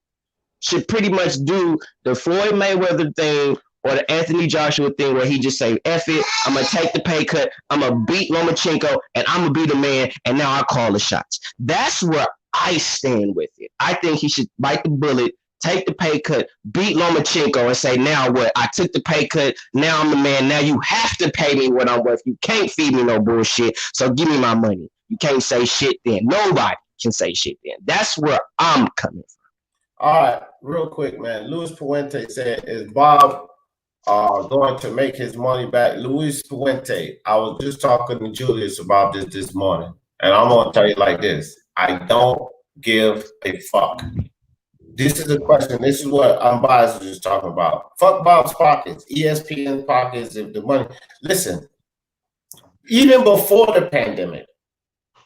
should pretty much do the Floyd Mayweather thing or the Anthony Joshua thing, where he just say, F it, I'm going to take the pay cut, I'm going to beat Lomachenko, and I'm going to be the man, and now I call the shots. That's where I stand with it. I think he should bite the bullet, take the pay cut, beat Lomachenko, and say, now what? I took the pay cut. Now I'm the man. Now you have to pay me what I'm worth. You can't feed me no bullshit. So give me my money. You can't say shit then. Nobody can say shit then. That's where I'm coming from.
All right, real quick, man. Luis Puente said, is Bob going to make his money back? Luis Puente, I was just talking to Julius about this morning, and I'm going to tell you like this. I don't give a fuck. This is the question. This is what Unbiased was just talking about. Fuck Bob's pockets, ESPN pockets, if the money. Listen, even before the pandemic,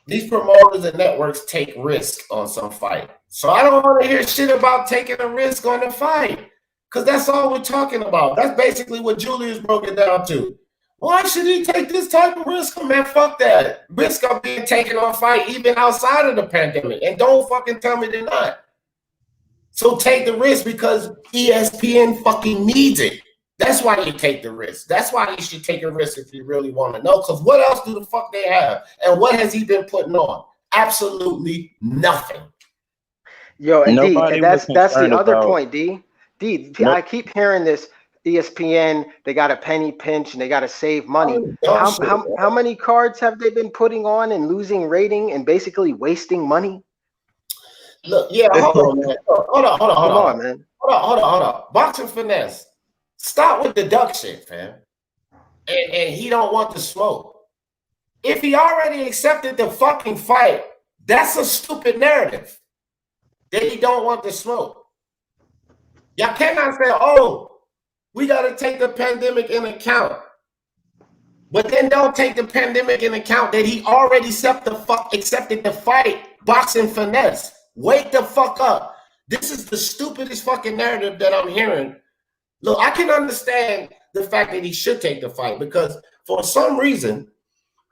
these promoters and networks take risk on some fight. So I don't want to hear shit about taking a risk on the fight, because that's all we're talking about. That's basically what Julius broke it down to. Why should he take this type of risk? Man, fuck that. Risk of being taken on fight even outside of the pandemic. And don't fucking tell me they're not. So take the risk because ESPN fucking needs it. That's why you take the risk. That's why you should take a risk if you really want to know. Because what else do the fuck they have? And what has he been putting on? Absolutely nothing.
Yo, and D, and that's the other point, D. I keep hearing this. ESPN, they got a penny pinch and they got to save money. How many cards have they been putting on and losing rating and basically wasting money?
Look, yeah, hold on, man. Hold on,
man.
Hold on. Boxing finesse. Stop with the duck shit, fam. And he don't want the smoke. If he already accepted the fucking fight, that's a stupid narrative. That he don't want the smoke. Y'all cannot say, oh, we got to take the pandemic in account. But then don't take the pandemic in account that he already accepted the fight, boxing finesse. Wake the fuck up. This is the stupidest fucking narrative that I'm hearing. Look, I can understand the fact that he should take the fight because for some reason,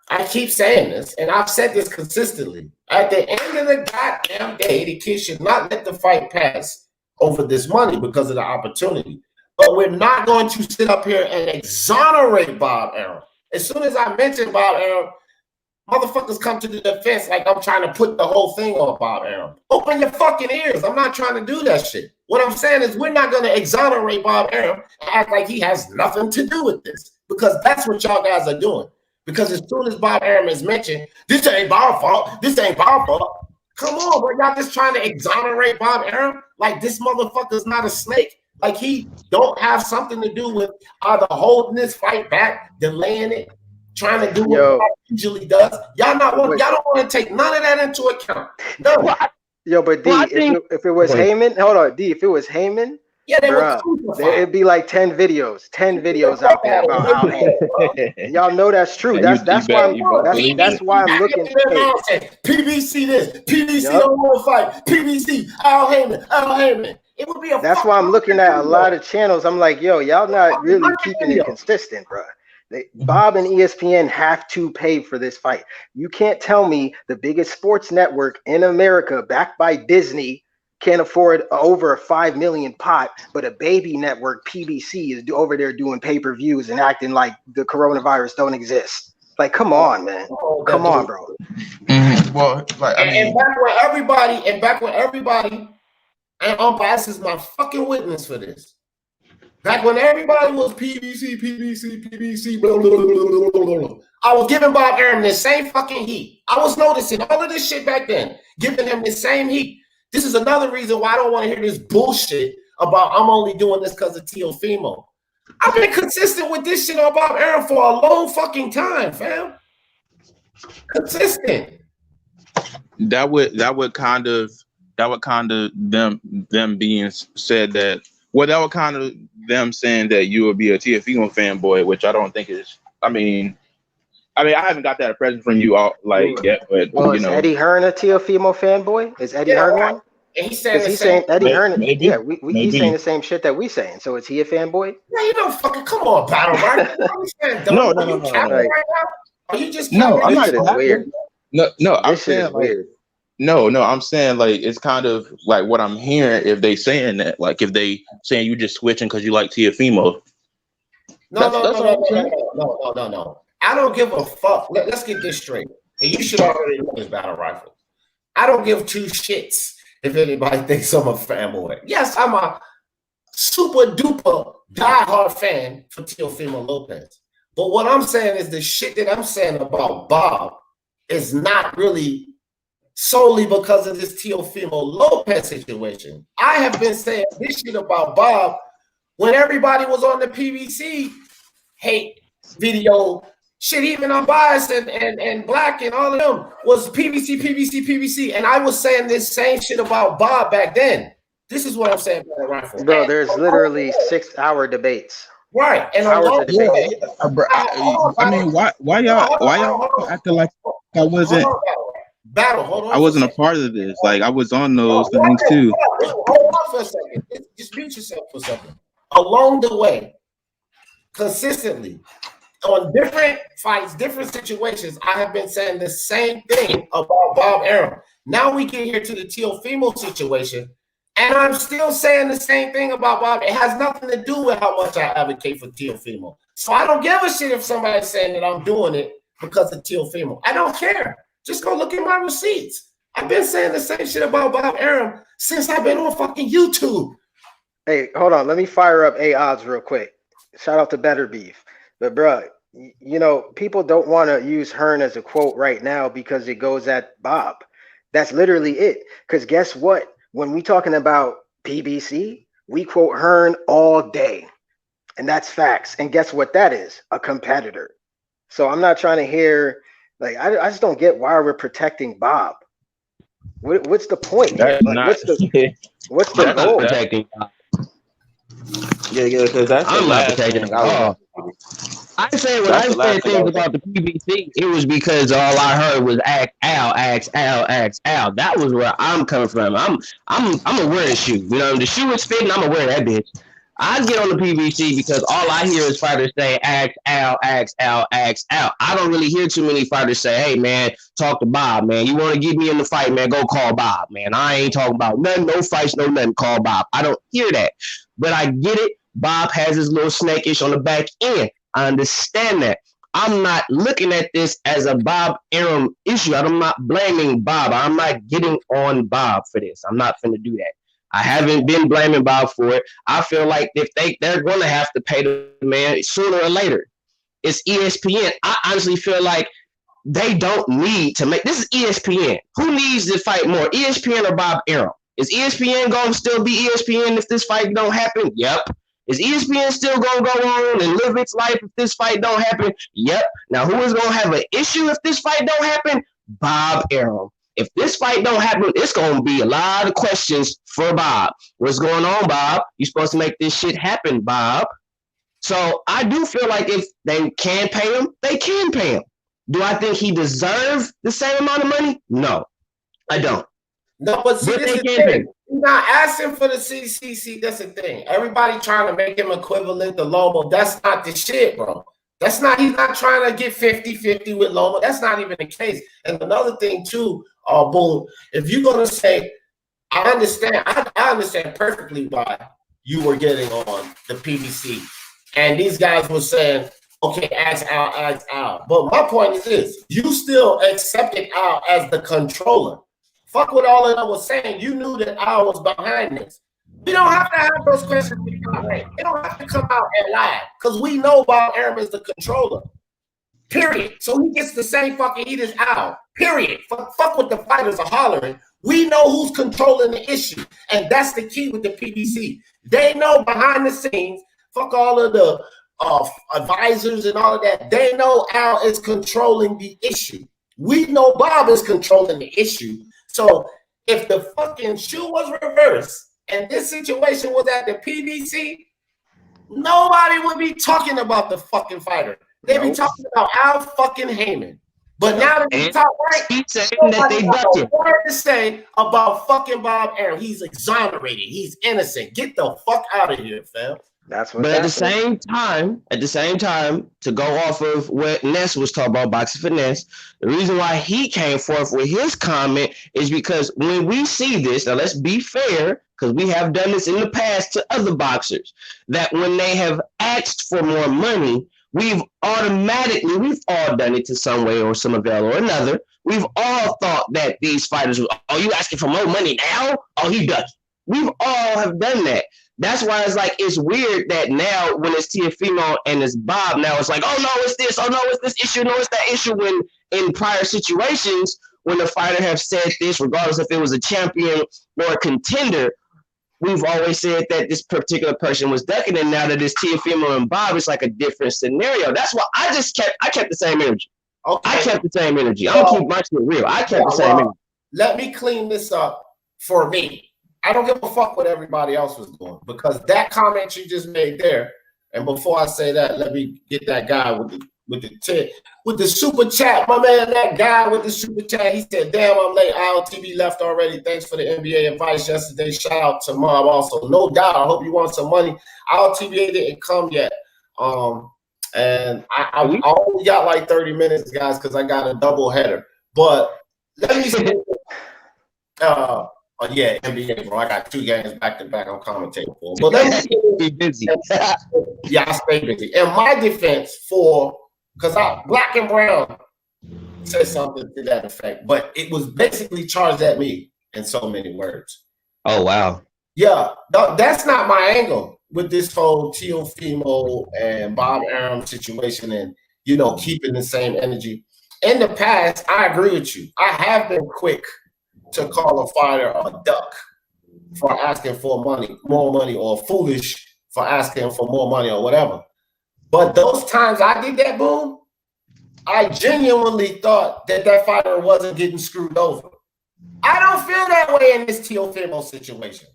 I keep saying this, and I've said this consistently. At the end of the goddamn day, the kid should not let the fight pass over this money because of the opportunity. But we're not going to sit up here and exonerate Bob Arum. As soon as I mention Bob Arum, motherfuckers come to the defense like I'm trying to put the whole thing on Bob Arum. Open your fucking ears. I'm not trying to do that shit. What I'm saying is we're not going to exonerate Bob Arum and act like he has nothing to do with this because that's what y'all guys are doing. Because as soon as Bob Arum is mentioned, this ain't Bob's fault. This ain't Bob's fault. Come on, bro. Y'all just trying to exonerate Bob Arum like this motherfucker's not a snake. Like he don't have something to do with either holding this fight back, delaying it, trying to do what Bob usually does. Y'all don't want to take none of that into account. No.
Yo, but D, if it was Heyman, hold on, D, if it was Heyman,
yeah,
it'd be like 10 videos out there about how Heyman. Y'all know that's true. That's why I'm looking.
PBC this, PBC don't want to fight, PBC, Al Heyman. It would be
that's why I'm looking at a lot of channels. I'm like, yo, y'all not really keeping it consistent, bro. Bob and ESPN have to pay for this fight. You can't tell me the biggest sports network in America, backed by Disney, can't afford over a $5 million pot, but a baby network, PBC, is over there doing pay-per-views and acting like the coronavirus don't exist. Like, come on, man. Come on, bro.
Mm-hmm. Well, like, I mean,
and back when everybody, and Unbiased is my fucking witness for this. Back when everybody was PBC, blah, blah, blah, blah, blah, I was giving Bob Arum the same fucking heat. I was noticing all of this shit back then, giving him the same heat. This is another reason why I don't want to hear this bullshit about I'm only doing this because of Teofimo. I've been consistent with this shit on Bob Arum for a long fucking time, fam. Consistent.
That would kind of them being said that. Well, that would kind of them saying that you would be a Teofimo fanboy, which I don't think is. I mean, I haven't got that impression from you all yet, but
is Eddie Hearn a Teofimo fanboy? Is Eddie Hearn one?
And he's saying
Eddie Hearn. Yeah, he's saying the same shit that we saying. So is he a fanboy?
Yeah, you don't fucking come on, Battle right?
No.
Right Are you just
no? I'm not.
It's weird.
No. I'm saying
like, weird.
No, I'm saying like it's kind of like what I'm hearing if they saying that, like if they saying you just switching because you like Teofimo.
No. I don't give a fuck. Let's get this straight. And you should already know this, Battle Rifle. I don't give two shits if anybody thinks I'm a fanboy. Yes, I'm a super duper diehard fan for Teofimo Lopez. But what I'm saying is the shit that I'm saying about Bob is not really solely because of this Teofimo Lopez situation. I have been saying this shit about Bob when everybody was on the PBC hate video shit, even Unbiased and Black and all of them was PBC. And I was saying this same shit about Bob back then. This is what I'm saying, Rifle.
Bro, there's literally 6-hour debates.
Right. And
hours of debate.
I mean, why y'all acting like I wasn't
hold on.
I wasn't a part of this. Like I was on those things too.
Hold on for a second. Just mute yourself for a second. Along the way, consistently, on different fights, different situations, I have been saying the same thing about Bob Arum. Now we get here to the Teofimo situation, and I'm still saying the same thing about Bob. It has nothing to do with how much I advocate for Teofimo. So I don't give a shit if somebody's saying that I'm doing it because of Teofimo. I don't care. Just go look at my receipts. I've been saying the same shit about Bob Arum since I've been on fucking YouTube.
Hey, hold on. Let me fire up A-Odds real quick. Shout out to Better Beef. But, bro, you know, people don't want to use Hearn as a quote right now because it goes at Bob. That's literally it. Because guess what? When we talking about PBC, we quote Hearn all day. And that's facts. And guess what that is? A competitor. So I'm not trying to hear, like, I just don't get why we're protecting Bob. What's the point here? Like, what's the goal?
Protecting.
Yeah, because that's
I'm not protecting him. I said when I said things about the PBC, it was because all I heard was ask Al. That was where I'm coming from. I'm a wear shoe. You know, the shoe is fitting. I'm gonna wear that bitch. I get on the PBC because all I hear is fighters say ask Al. I don't really hear too many fighters say, hey man, talk to Bob, man. You want to get me in the fight, man? Go call Bob, man. I ain't talking about nothing, no fights, no nothing. Call Bob. I don't hear that, but I get it. Bob has his little snakish on the back end. I understand that. I'm not looking at this as a Bob Arum issue. I'm not blaming Bob. I'm not getting on Bob for this. I'm not finna do that. I haven't been blaming Bob for it. I feel like if they're going to have to pay the man sooner or later. It's ESPN. I honestly feel like they don't need to make this is ESPN. Who needs to fight more, ESPN or Bob Arum? Is ESPN going to still be ESPN if this fight don't happen? Yep. Is ESPN still going to go on and live its life if this fight don't happen? Yep. Now, who is going to have an issue if this fight don't happen? Bob Arum. If this fight don't happen, it's going to be a lot of questions for Bob. What's going on, Bob? You're supposed to make this shit happen, Bob. So I do feel like if they can pay him, they can pay him. Do I think he deserves the same amount of money? No, I don't.
No, but see, this is the thing. He's not asking for the CCC. That's the thing. Everybody trying to make him equivalent to Loma. That's not the shit, bro. That's not, he's not trying to get 50-50 with Loma. That's not even the case. And another thing too, Boom, if you're going to say, I understand perfectly why you were getting on the PBC. And these guys were saying, okay, ask Al. But my point is this, you still accepted Al as the controller. Fuck what all of them was saying. You knew that Al was behind this. We don't have to have those questions. They don't have to come out and lie because we know Bob Arum is the controller. Period. So he gets the same fucking heat as Al. Period. Fuck what the fighters are hollering. We know who's controlling the issue, and that's the key with the PBC. They know behind the scenes. Fuck all of the advisors and all of that. They know Al is controlling the issue. We know Bob is controlling the issue. So if the fucking shoe was reversed and this situation was at the PBC, nobody would be talking about the fucking fighter. They'd be talking about Al fucking Heyman. But now that we talk right, nobody got a word to say about fucking Bob Arum. He's exonerated. He's innocent. Get the fuck out of here, fam.
That's what.
But at the same time, to go off of what Ness was talking about, boxing Finesse, the reason why he came forth with his comment is because when we see this, now let's be fair, because we have done this in the past to other boxers, that when they have asked for more money, we've all done it to some way or some avail or another. We've all thought that these fighters, oh, you asking for more money now? Oh, he does. We've all have done that. That's why it's like, it's weird that now when it's Teofimo and it's Bob, now it's like, oh no, it's this, oh no, it's this issue, no, it's that issue, when in prior situations, when the fighter have said this, regardless if it was a champion or a contender, we've always said that this particular person was ducking, and now that it's Teofimo and Bob, it's like a different scenario. That's why I kept the same energy. Okay. I kept the same energy. I'm gonna keep my shit real. I kept the same energy.
Let me clean this up for me. I don't give a fuck what everybody else was doing, because that comment you just made there, and before I say that, let me get that guy with the super chat. My man, that guy with the super chat, he said, damn, I'm late. ILTV left already. Thanks for the NBA advice yesterday. Shout out to Mob also. No doubt. I hope you want some money. ILTV didn't come yet. And I only got like 30 minutes, guys, because I got a double header. But let me say, yeah, NBA, bro. I got 2 games back to back. I'm commentating for them. But let me
be busy.
Yeah, I stay busy. And my defense because Black and Brown said something to that effect, but it was basically charged at me in so many words.
Oh, wow.
Yeah, that's not my angle with this whole Teofimo and Bob Arum situation and, keeping the same energy. In the past, I agree with you. I have been quick to call a fighter a duck for asking for more money, or foolish for asking for more money or whatever. But those times I did that, boom, I genuinely thought that fighter wasn't getting screwed over. I don't feel that way in this Teofimo situation.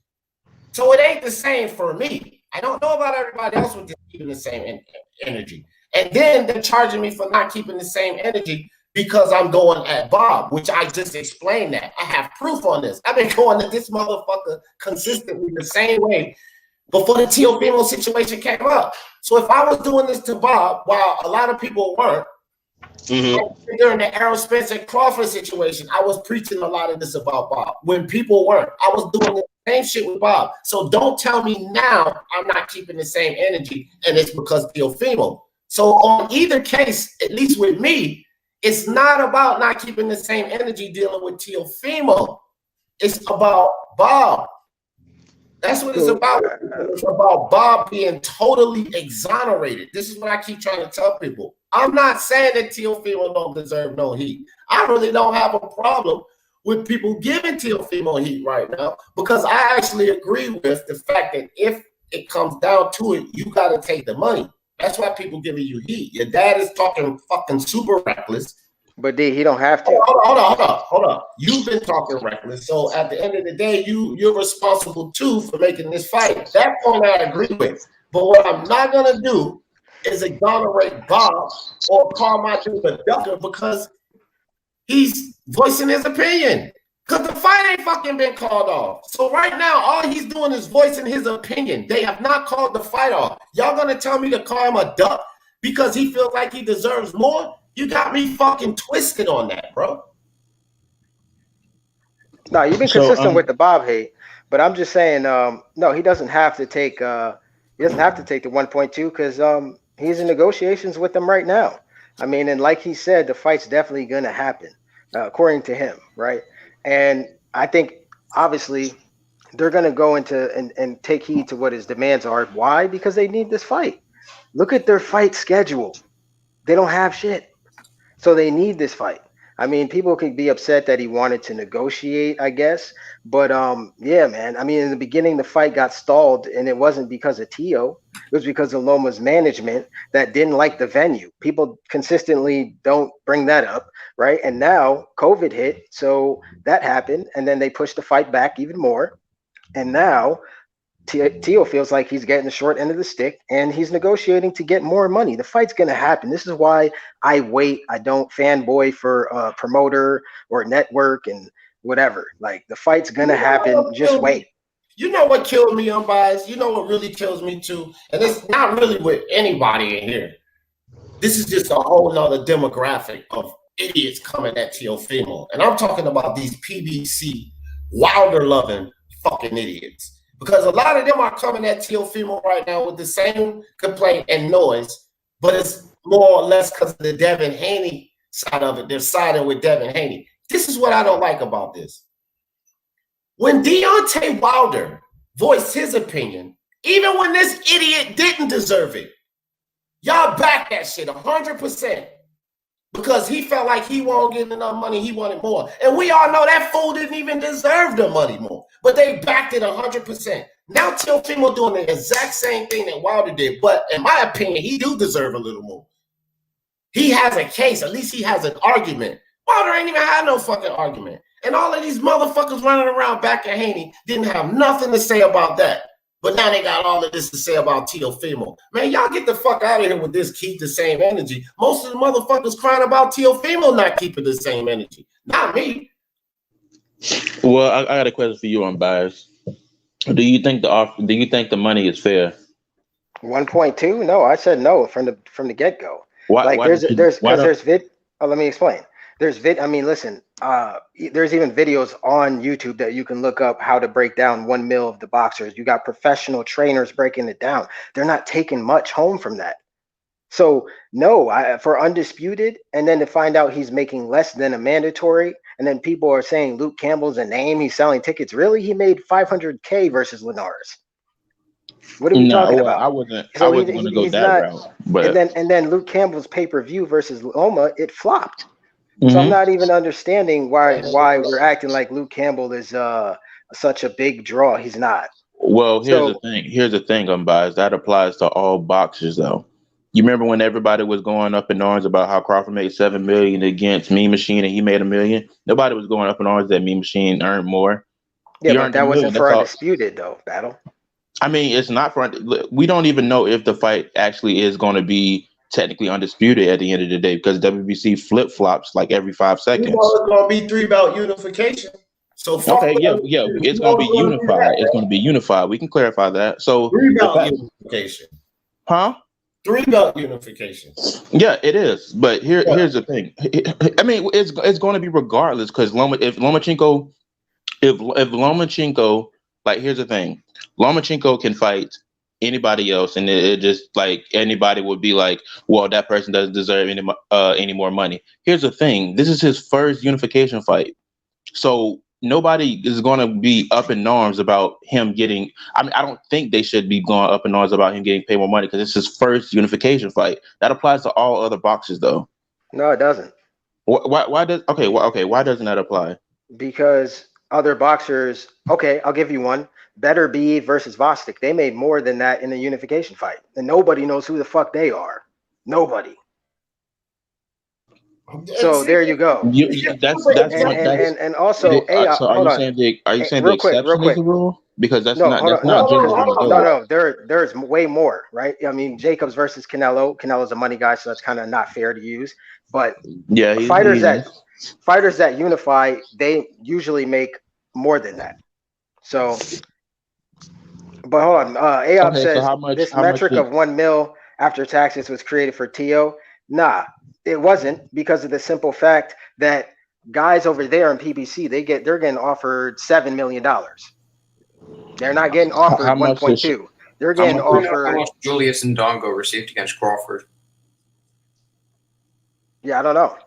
So it ain't the same for me. I don't know about everybody else with just keeping the same energy. And then they're charging me for not keeping the same energy because I'm going at Bob, which I just explained that. I have proof on this. I've been going at this motherfucker consistently the same way before the Teofimo situation came up. So if I was doing this to Bob, while a lot of people weren't, during the Errol Spencer Crawford situation, I was preaching a lot of this about Bob. When people weren't, I was doing the same shit with Bob. So don't tell me now I'm not keeping the same energy and it's because Teofimo. So on either case, at least with me, it's not about not keeping the same energy dealing with Teofimo. It's about Bob. That's what it's about. It's about Bob being totally exonerated. This is what I keep trying to tell people. I'm not saying that Teofimo don't deserve no heat. I really don't have a problem with people giving Teofimo heat right now, because I actually agree with the fact that if it comes down to it, you got to take the money. That's why people giving you heat. Your dad is talking fucking super reckless.
But D, he don't have to.
Hold on. You've been talking reckless. So at the end of the day, you're responsible too for making this fight. That point I agree with. But what I'm not gonna do is exonerate Bob or call my dude a ducker because he's voicing his opinion. Because the fight ain't fucking been called off. So right now, all he's doing is voicing his opinion. They have not called the fight off. Y'all gonna tell me to call him a duck because he feels like he deserves more? You got me fucking twisted on that, bro.
No, you've been consistent with the Bob hate, but I'm just saying, no, he doesn't have to take. He doesn't have to take the 1.2 because he's in negotiations with them right now. I mean, and like he said, the fight's definitely gonna happen, according to him, right? And I think obviously they're gonna go into and take heed to what his demands are. Why? Because they need this fight. Look at their fight schedule. They don't have shit. So they need this fight. I mean, people could be upset that he wanted to negotiate, I guess. But yeah, man. I mean, in the beginning, the fight got stalled, and it wasn't because of Teo. It was because of Loma's management that didn't like the venue. People consistently don't bring that up, right? And now COVID hit, so that happened, and then they pushed the fight back even more. And now Teo feels like he's getting the short end of the stick, and he's negotiating to get more money. The fight's going to happen. This is why I wait. I don't fanboy for a promoter or network and whatever. Like, the fight's going to happen. Just wait.
You know what killed me, unbiased? You know what really kills me too? And it's not really with anybody in here. This is just a whole nother demographic of idiots coming at Teofimo. And I'm talking about these PBC Wilder-loving fucking idiots. Because a lot of them are coming at Teofimo right now with the same complaint and noise, but it's more or less because of the Devin Haney side of it. They're siding with Devin Haney. This is what I don't like about this. When Deontay Wilder voiced his opinion, even when this idiot didn't deserve it, y'all back that shit 100%. Because he felt like he won't get enough money, he wanted more. And we all know that fool didn't even deserve the money more. But they backed it 100%. Now Teofimo doing the exact same thing that Wilder did. But in my opinion, he do deserve a little more. He has a case. At least he has an argument. Wilder ain't even had no fucking argument. And all of these motherfuckers running around back at Haney didn't have nothing to say about that. But now they got all of this to say about Teofimo. Man, y'all get the fuck out of here with this keep the same energy. Most of the motherfuckers crying about Teofimo not keeping the same energy. Not me.
Well, I got a question for you, Unbiased. Do you think the money is fair?
1.2? No, I said no from the get-go.
Why?
Let me explain. I mean, listen, there's even videos on YouTube that you can look up how to break down 1 mil of the boxers. You got professional trainers breaking it down. They're not taking much home from that. So no, for undisputed, and then to find out he's making less than a mandatory, and then people are saying Luke Campbell's a name, he's selling tickets. Really? He made $500K versus Linares. What are we talking about?
I wasn't going to go that route. But
and then Luke Campbell's pay-per-view versus Loma, it flopped. So I'm not even understanding why we're acting like Luke Campbell is such a big draw. He's not.
Well, here's the thing, unbiased. That applies to all boxers, though. You remember when everybody was going up in arms about how Crawford made $7 million against Mean Machine and he made $1 million? Nobody was going up in arms that Mean Machine earned more.
Yeah, but that wasn't for Undisputed, though, Battle.
I mean, it's not for. We don't even know if the fight actually is going to be technically undisputed at the end of the day because WBC flip flops like every 5 seconds.
You know it's going to be 3-bout unification. So
okay, yeah, it's going to be unified. It's going to be unified. We can clarify that. So
3-bout unification,
huh?
3-belt unification.
Yeah, it is. But here's the thing. I mean, it's going to be regardless because if Lomachenko, like, here's the thing. Lomachenko can fight anybody else, and it just like anybody would be like, well, that person doesn't deserve any more money. Here's the thing. This is his first unification fight. So nobody is going to be up in arms about him getting. I mean, I don't think they should be going up in arms about him getting paid more money because it's his first unification fight. That applies to all other boxers, though.
No, it doesn't.
Why doesn't that apply?
Because other boxers. Okay, I'll give you one. Better Be versus Vasyl. They made more than that in the unification fight, and nobody knows who the fuck they are. Nobody. So there you go. And also, hold on.
Are you saying the exception is the rule? Because that's not
no. There's way more, right? I mean, Jacobs versus Canelo. Canelo's a money guy, so that's kind of not fair to use. But
yeah,
fighters that unify, they usually make more than that. So, but hold on. Ayob says this metric of 1 mil after taxes was created for Tio. Nah. It wasn't, because of the simple fact that guys over there in PBC, they're getting offered $7 million. They're not getting offered 1.2. They're getting offered.
How much Julius Ndongo received against Crawford?
Yeah, I don't know.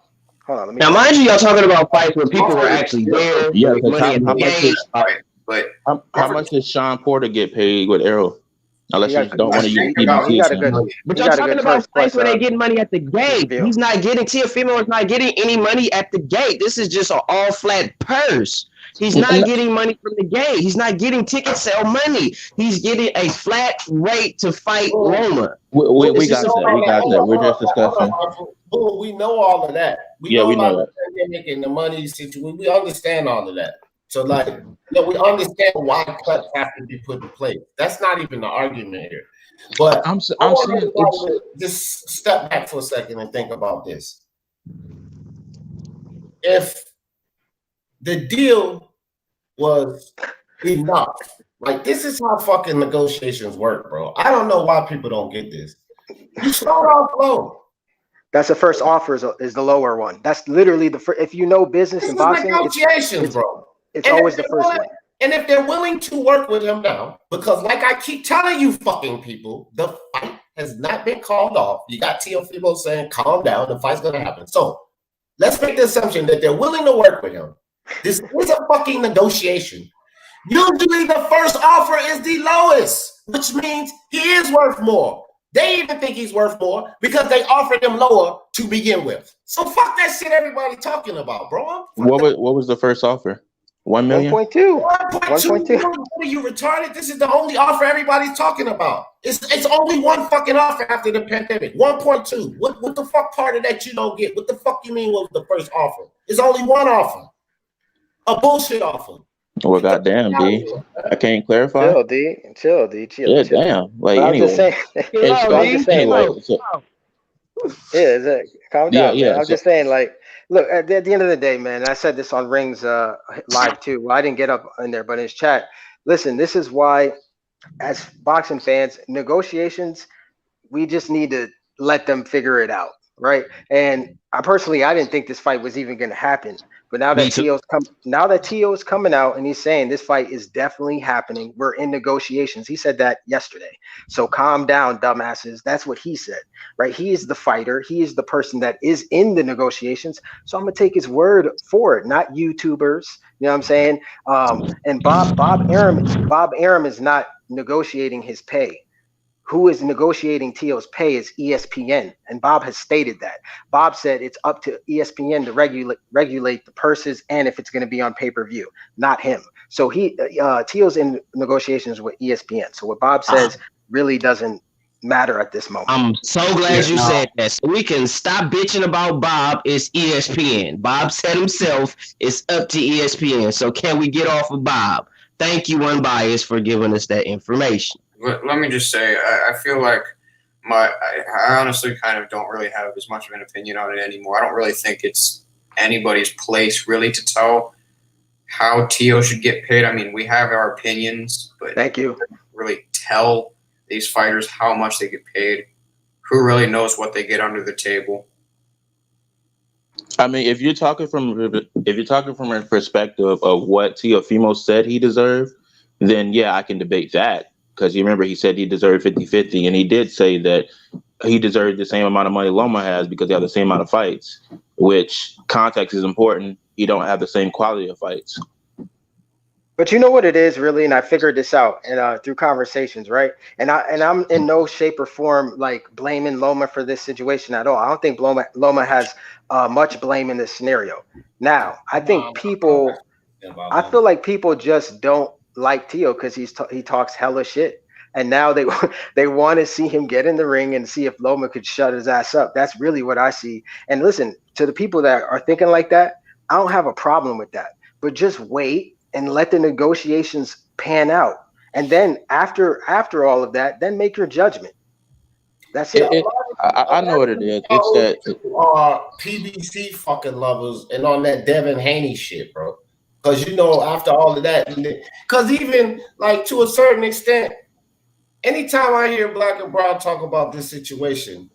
Hold on.
Now, mind you, y'all talking about fights where people were actually there.
Yeah, how much did Sean Porter get paid with Arrow? Unless you don't want to use PBC.
But y'all talking about fights where they're getting money at the gate. He's not getting, Teofimo is not getting any money at the gate. This is just an all flat purse. He's not getting money from the gate. He's not getting ticket sale money. He's getting a flat rate to fight Loma.
We got that. We're just discussing.
We know all of that.
We know
the pandemic and the money situation. We understand all of that. So, like, we understand why cuts have to be put in place. That's not even the argument here. But I'm saying, just step back for a second and think about this. If the deal was enough, like, this is how fucking negotiations work, bro. I don't know why people don't get this. You start off low.
That's the first offer is the lower one. That's literally the first. If you know business and boxing,
negotiations, bro.
It's always the first one.
And if they're willing to work with him now, because like I keep telling you fucking people, the fight has not been called off. You got Teofimo saying, calm down, the fight's going to happen. So let's make the assumption that they're willing to work with him. This is a fucking negotiation. Usually the first offer is the lowest, which means he is worth more. They even think he's worth more because they offered him lower to begin with. So fuck that shit everybody talking about, bro.
What was the first offer? 1 million?
1.2.
1.2. Are you retarded? This is the only offer everybody's talking about. It's only one fucking offer after the pandemic. 1.2. What the fuck part of that you don't get? What the fuck you mean was the first offer? It's only one offer. A bullshit offer.
Well, goddamn, D. I can't clarify.
Chill, D.
Yeah, damn. Like, anyway.
I'm just saying, calm down. Yeah, I'm just saying, like, look, at the end of the day, man, I said this on Rings live too. Well, I didn't get up in there, but in his chat, listen, this is why, as boxing fans, negotiations, we just need to let them figure it out, right? And I didn't think this fight was even going to happen. But now that Tio's coming out and he's saying this fight is definitely happening, we're in negotiations. He said that yesterday. So calm down, dumbasses. That's what he said, right? He is the fighter. He is the person that is in the negotiations. So I'm gonna take his word for it, not YouTubers. You know what I'm saying? And Bob Arum is not negotiating his pay. who is negotiating Tio's pay is ESPN, and Bob has stated that. Bob said it's up to ESPN to regulate the purses and if it's going to be on pay-per-view, not him. So Tio's in negotiations with ESPN. So what Bob says really doesn't matter at this moment.
I'm so glad you said that. So we can stop bitching about Bob. It's ESPN. Bob said himself it's up to ESPN. So can we get off of Bob? Thank you, Unbiased, for giving us that information.
Let me just say, I feel like I honestly kind of don't really have as much of an opinion on it anymore. I don't really think it's anybody's place really to tell how Tio should get paid. I mean, we have our opinions, but
thank you.
Really tell these fighters how much they get paid. Who really knows what they get under the table?
I mean, if you're talking from a perspective of what Teofimo said he deserved, then yeah, I can debate that. Because you remember he said he deserved 50-50, and he did say that he deserved the same amount of money Loma has because they have the same amount of fights, which context is important. You don't have the same quality of fights.
But you know what it is really, and I figured this out and through conversations, right? And I'm in no shape or form like blaming Loma for this situation at all. I don't think Loma has much blame in this scenario. Now, I think I feel like people just don't like Tio because he talks hella shit, and now they want to see him get in the ring and see if Loma could shut his ass up. That's really what I see. And listen, to the people that are thinking like that, I don't have a problem with that. But just wait and let the negotiations pan out, and then after all of that, then make your judgment. That's it.
I know what it is. It's that
PBC fucking lovers and on that Devin Haney shit, bro. Because after all of that, because even like to a certain extent, anytime I hear Black and Brown talk about this situation,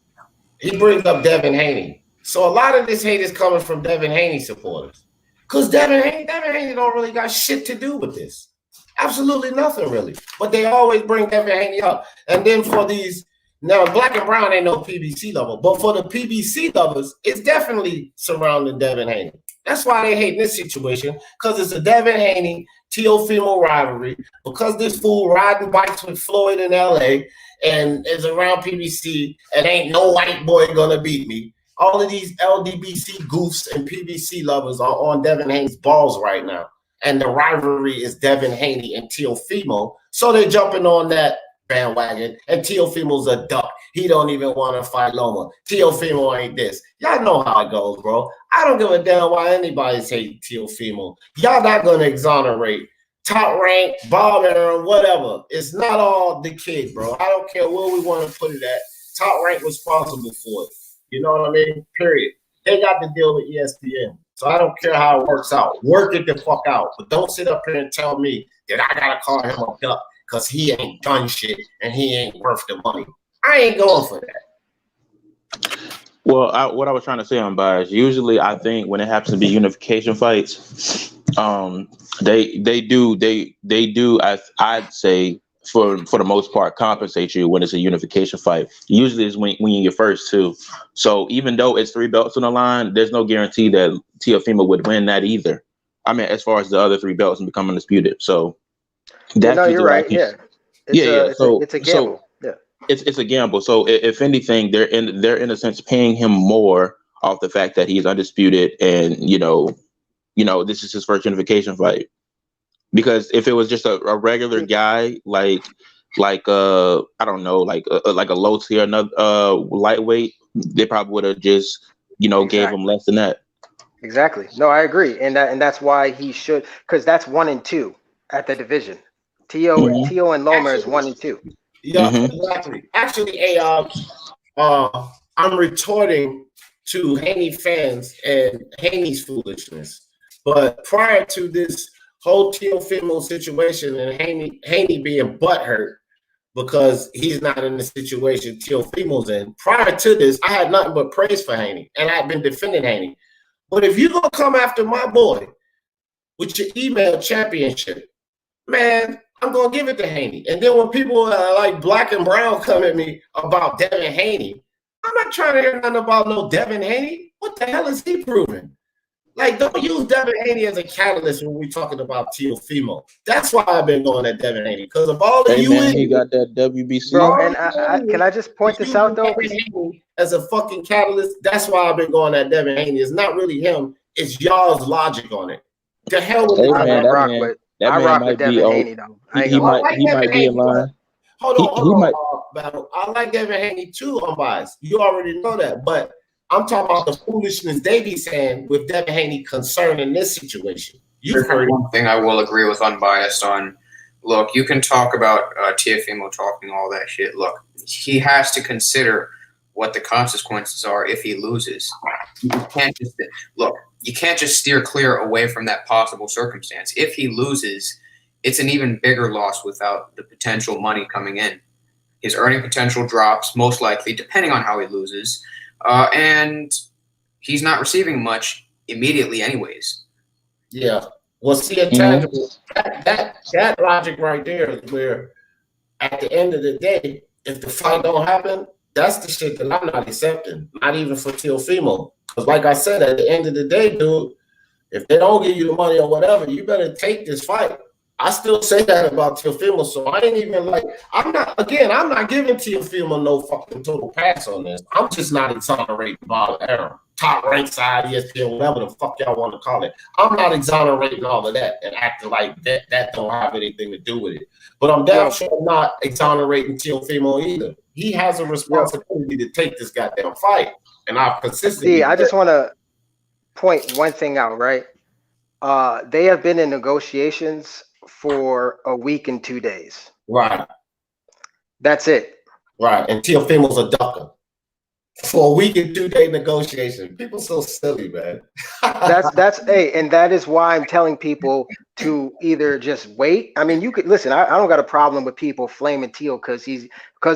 he brings up Devin Haney. So a lot of this hate is coming from Devin Haney supporters. Because Devin Haney don't really got shit to do with this. Absolutely nothing really. But they always bring Devin Haney up. And then for these, now Black and Brown ain't no PBC lover, but for the PBC lovers, it's definitely surrounding Devin Haney. That's why they hate this situation, because it's a Devin Haney, Teofimo rivalry, because this fool riding bikes with Floyd in LA and is around PBC and ain't no white boy gonna beat me. All of these LDBC goofs and PBC lovers are on Devin Haney's balls right now. And the rivalry is Devin Haney and Teofimo. So they're jumping on that bandwagon. And Teofimo's a duck. He don't even want to fight Loma. Teofimo ain't this. Y'all know how it goes, bro. I don't give a damn why anybody's hating Teofimo. Y'all not going to exonerate Top Rank, Bob Arum, whatever. It's not all the kid, bro. I don't care where we want to put it at. Top Rank responsible for it. You know what I mean? Period. They got to deal with ESPN. So I don't care how it works out. Work it the fuck out. But don't sit up here and tell me that I got to call him a duck because he ain't done shit and he ain't worth the money. I ain't going for that.
Well, what I was trying to say on bias, usually I think when it happens to be unification fights, they do, I'd say, for the most part, compensate you when it's a unification fight. Usually it's when you're first two. So even though it's 3 belts on the line, there's no guarantee that Teofimo would win that either. I mean, as far as the other 3 belts and become undisputed. So that's
you're right. Yeah. It's a gamble.
It's a gamble. So if anything, they're in a sense paying him more off the fact that he's undisputed and this is his first unification fight. Because if it was just a regular guy like I don't know, like a low tier lightweight, they probably would have just gave him less than that.
Exactly. No, I agree, and that's why he should, because that's 1 and 2 at the division. Tio and Loma is 1 and 2.
Yeah, exactly. Actually, I'm retorting to Haney fans and Haney's foolishness. But prior to this whole Teofimo situation and Haney being butthurt because he's not in the situation Teofimo's in, prior to this, I had nothing but praise for Haney, and I've been defending Haney. But if you're going to come after my boy with your email championship, man, I'm going to give it to Haney. And then when people like Black and Brown come at me about Devin Haney, I'm not trying to hear nothing about no Devin Haney. What the hell is he proving? Like, don't use Devin Haney as a catalyst when we're talking about Teofimo. That's why I've been going at Devin Haney, because of all of
Hey
you.
man, he got that WBC.
Bro, and can I just point this out though?
Devin Haney as a fucking catalyst. That's why I've been going at Devin Haney. It's not really him. It's y'all's logic on it. The hell with
I rock
with Devin Haney though.
He might be in line.
Hold on, Battle. I like Devin Haney too, unbiased. You already know that, but I'm talking about the foolishness they be saying with Devin Haney concerning this situation.
You've heard one thing I will agree with unbiased on. Look, you can talk about Teofimo talking all that shit. Look, he has to consider what the consequences are if he loses. You can't just steer clear away from that possible circumstance. If he loses, it's an even bigger loss without the potential money coming in. His earning potential drops, most likely, depending on how he loses. And he's not receiving much immediately anyways.
Yeah. Well, see, intangible, that logic right there is where, at the end of the day, if the fight don't happen, that's the shit that I'm not accepting, not even for Teofimo. Because like I said, at the end of the day, dude, if they don't give you the money or whatever, you better take this fight. I still say that about Teofimo, so I ain't even like, I'm not giving Teofimo no fucking total pass on this. I'm just not exonerating Bob Arum, top ranked side, ESPN, whatever the fuck y'all want to call it. I'm not exonerating all of that and acting like that don't have anything to do with it. But I'm damn sure not exonerating Teofimo either. He has a responsibility to take this goddamn fight, and I've consistently.
See, I just want to point one thing out, right? They have been in negotiations for a week and 2 days.
Right.
That's it.
Right. And Teofimo's a ducker. For a week and 2 day negotiation. People so silly, man.
And that is why I'm telling people to either just wait. I mean, you could listen, I don't got a problem with people flaming Teo because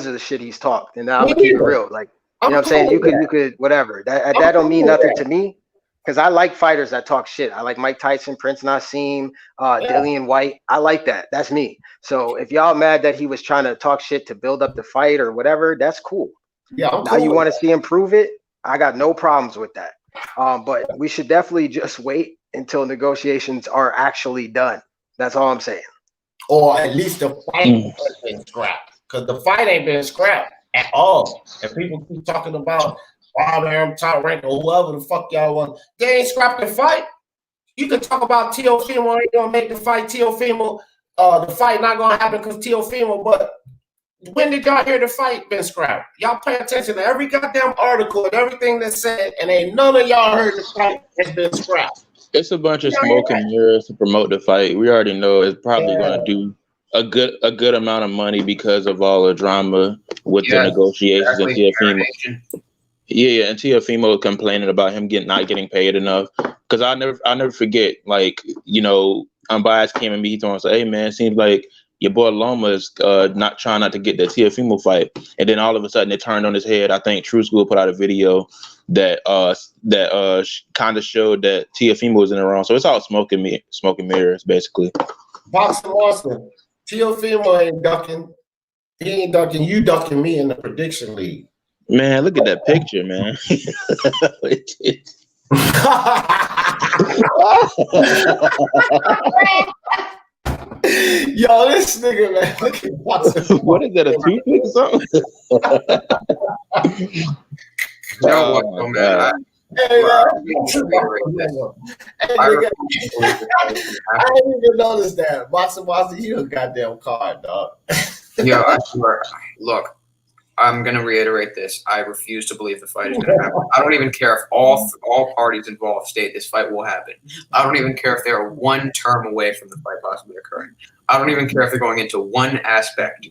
of the shit he's talked. And I'm gonna keep it real. Like, you know what I'm saying? You could whatever. That don't mean nothing to me. Because I like fighters that talk shit. I like Mike Tyson, Prince Nassim, Dillian White. I like that. That's me. So if y'all mad that he was trying to talk shit to build up the fight or whatever, that's cool.
Yeah.
Now you want to see him prove it? I got no problems with that. But we should definitely just wait until negotiations are actually done. That's all I'm saying.
Or at least the fight has been scrapped. Because the fight ain't been scrapped at all. And people keep talking about Bob Arum, top rank, or whoever the fuck y'all want. They ain't scrapped the fight. You can talk about Teofimo ain't gonna make the fight. Teofimo, the fight not gonna happen because Teofimo. But when did y'all hear the fight been scrapped? Y'all pay attention to every goddamn article and everything that's said, and ain't none of y'all heard the fight has been scrapped.
It's a bunch of smoke and mirrors to promote the fight. We already know it's probably gonna do a good amount of money because of all the drama with the negotiations and Teofimo. Yeah, and Teofimo complaining about him not getting paid enough. Because I never forget, like, you know, Unbiased came and me, he told us, hey man, it seems like your boy Loma is not trying to get the Teofimo fight. And then all of a sudden it turned on his head. I think True School put out a video that kind of showed that Teofimo was in the wrong. So it's all smoke and mirrors, basically.
Boxing Austin, Teofimo ain't ducking. He ain't ducking. You ducking me in the prediction league.
Man, look at that picture, man.
Yo, this nigga, man. Look at
what is that, a toothpick or something?
No, man.
I didn't even notice that. Wasee, you a goddamn card, dog.
Yeah, I swear. Look, I'm going to reiterate this. I refuse to believe the fight is going to happen. I don't even care if all parties involved state this fight will happen. I don't even care if they're one term away from the fight possibly occurring. I don't even care if they're going into one aspect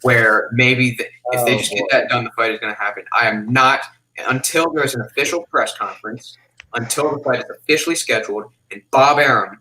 where maybe if they just get that done, the fight is going to happen. I am not, until there's an official press conference, until the fight is officially scheduled, and Bob Arum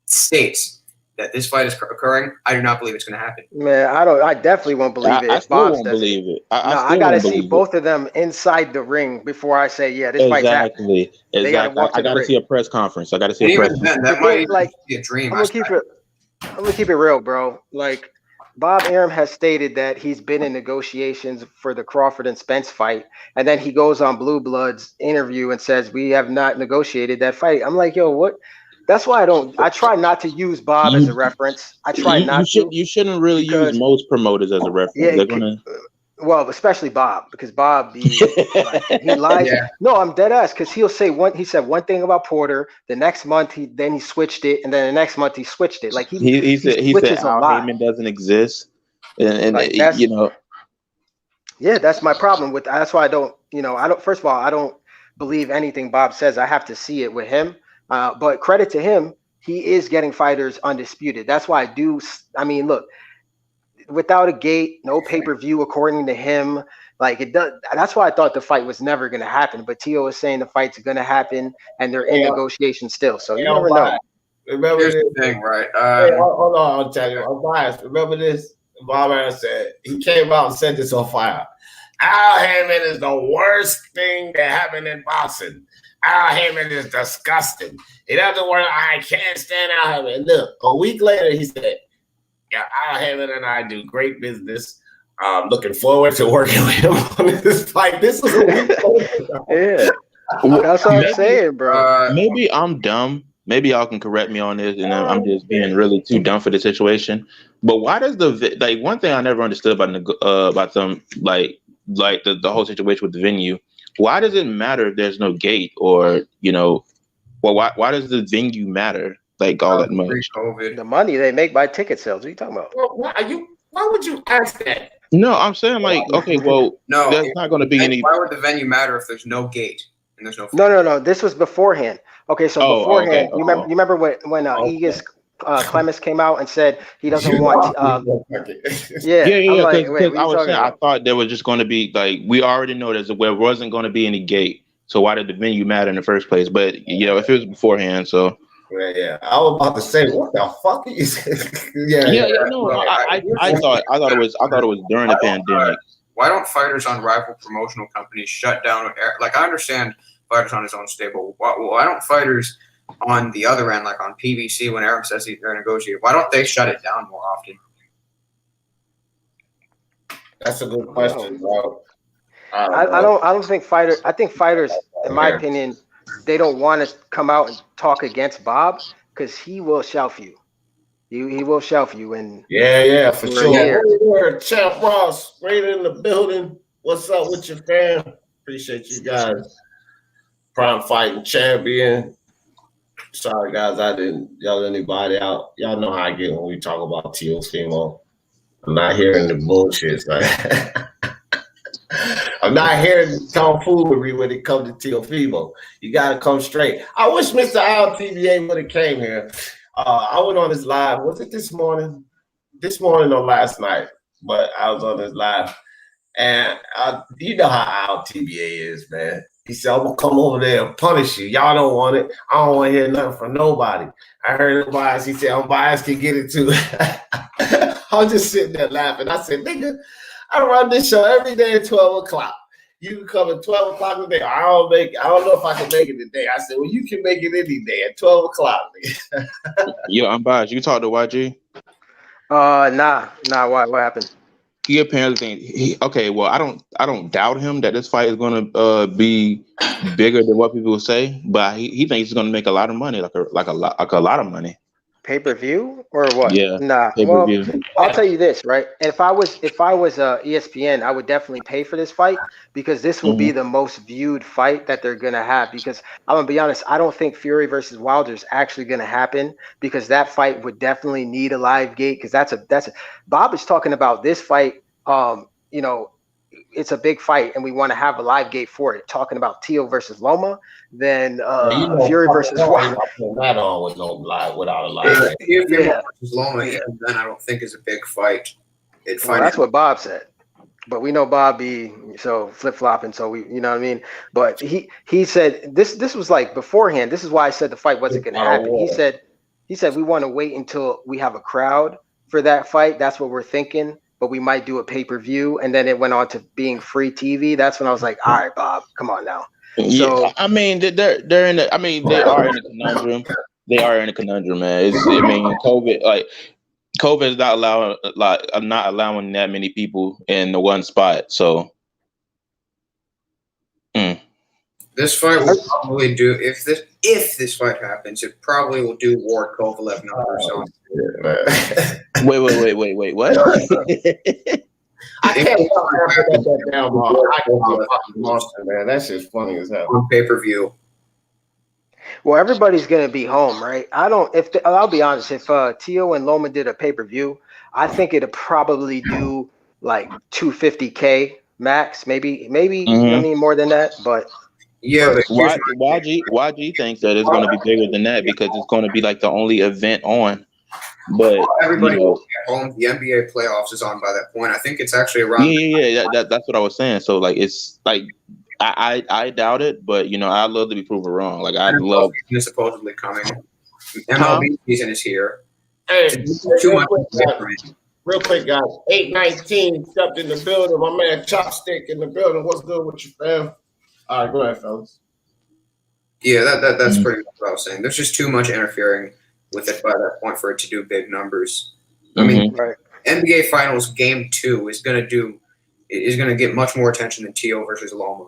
states that this fight is occurring, I do not believe it's going to happen.
Man, I definitely won't believe it.
I still won't believe it.
I got to see both of them inside the ring before I say, yeah, this fight's happening.
Exactly. I got to see a press conference. I got to see a press conference.
That might be a dream.
I'm going to keep it real, bro. Like, Bob Arum has stated that he's been in negotiations for the Crawford and Spence fight, and then he goes on Blue Blood's interview and says we have not negotiated that fight. I'm like, yo, what? That's why I try not to use Bob as a reference. I try not to.
You shouldn't really use most promoters as a reference.
Yeah,
They're gonna.
Well, especially Bob, because Bob he lies. Yeah. No, I'm dead ass, because he'll say he said one thing about Porter. The next month he switched it, and then the next month he switched it. Like he said
Al Heyman doesn't exist, and
like
you know.
Yeah, that's my problem with. That's why I don't. First of all, I don't believe anything Bob says. I have to see it with him. But credit to him, he is getting fighters undisputed. That's why I do. I mean, look. Without a gate, no pay-per-view, according to him, like it does. That's why I thought the fight was never going to happen. But Tio is saying the fight's going to happen, and they're in negotiation still. So you never know.
Remember
Here's
this
the thing, right?
Hey, hold on, I'll tell you. I'm biased. Remember this? Bob Arum said he came out and said this on fire. Al Heyman is the worst thing that happened in boxing. Al Heyman is disgusting. In other words, I can't stand Al Heyman. Look, a week later, he said, yeah, Al Heyman and I do great business. Looking forward to working with him on this fight. This is a week
yeah, that's what I'm saying, bro.
Maybe I'm dumb. Maybe y'all can correct me on this, and I'm just being really too dumb for the situation. But why does one thing I never understood about them the whole situation with the venue? Why does it matter if there's no gate or why does the venue matter? Like all that much.
COVID.
The money they make by ticket sales. What are you talking about?
Well, why would you ask that?
No, I'm saying okay, well,
no,
there's not going to be any.
Why would the venue matter if there's no gate and there's no?
No. This was beforehand. Okay, so beforehand, you remember when Aegis Clemens came out and said he doesn't want.
Yeah. Because I was saying I thought there was just going to be we already know there wasn't going to be any gate. So why did the venue matter in the first place? But if it was beforehand, so.
Yeah. I was about to say, what the fuck are you saying?
I thought it was during the pandemic.
Why don't fighters on rival promotional companies shut down? Like I understand fighters on his own stable. Why don't fighters on the other end, like on PBC, when Arum says they're negotiating, why don't they shut it down more often?
That's a good question, bro.
I don't think fighters. I think fighters, in my opinion, they don't want to come out and talk against Bob because he will shelf you. He will shelf you. And
yeah, for sure. Champ Ross, right in the building. What's up with your fam? Appreciate you guys. Prime fighting champion. Sorry guys, I didn't yell anybody out. Y'all know how I get when we talk about Teofimo. I'm not hearing the bullshit. I'm not hearing tomfoolery when it comes to Teofimo. You gotta come straight. I wish Mr. Al TBA would have came here. I went on his live. Was it this morning? This morning or last night? But I was on his live, and you know how Al TBA is, man. He said, "I'm gonna come over there and punish you. Y'all don't want it. I don't want to hear nothing from nobody." I heard him biased. He said, "I'm biased, can get it too." I was just sitting there laughing. I said, "Nigga, I run this show every day at 12 o'clock. You can come at 12 o'clock today. I don't know if I can make it today." I said, "Well, you can make it any day at 12 o'clock."
Yo, I'm biased. You talk to YG?
Nah. What happened?
He apparently thinks okay. Well, I don't doubt him that this fight is going to be bigger than what people say, but he thinks he's going to make a lot of money, like a lot of money.
Pay-per-view or what?
Yeah.
Nah. Well, I'll tell you this, right? And if I was ESPN, I would definitely pay for this fight because this will be the most viewed fight that they're gonna have. Because I'm gonna be honest, I don't think Fury versus Wilder is actually gonna happen because that fight would definitely need a live gate. Because that's a Bob is talking about this fight. It's a big fight, and we want to have a live gate for it. Talking about Teo versus Loma, then Fury versus Wilder.
Not on with no live without a live.
If versus Loma, then I don't think is a big fight.
That's what Bob said, but we know Bob be so flip flopping. So we, you know what I mean. But he said this was like beforehand. This is why I said the fight wasn't going to happen. He said we want to wait until we have a crowd for that fight. That's what we're thinking. But we might do a pay-per-view, and then it went on to being free TV. That's when I was like, all right, Bob, come on now. So,
I mean, they are in a conundrum. They are in a conundrum, man. COVID, COVID is not allowing that many people in the one spot. So,
This fight will probably do if this fight happens, it probably will do Ward Kovalev numbers on.
Wait, what?
I can't that down, monster, man. That shit's funny as hell.
On pay-per-view.
Well, everybody's gonna be home, right? I'll be honest. If Tio and Loma did a pay-per-view, I think it'd probably do like 250K max, maybe. I mean more than that, but.
Yeah, but
YG thinks that it's going to be bigger than that because it's going to be like the only event on. But
everybody will be at home. The NBA playoffs is on by that point. I think it's actually around.
Yeah. That's what I was saying. So like, it's like I doubt it, but I'd love to be proven wrong. Like I'd love.
It's supposedly coming. MLB season is here.
Hey, real quick, guys. 819 stepped in the building. My man Chopstick in the building. What's good with you, fam? All right, go ahead, fellas.
Yeah, that's pretty much what I was saying. There's just too much interfering with it by that point for it to do big numbers. I mean, NBA Finals Game 2 is gonna get much more attention than Tio versus Loma.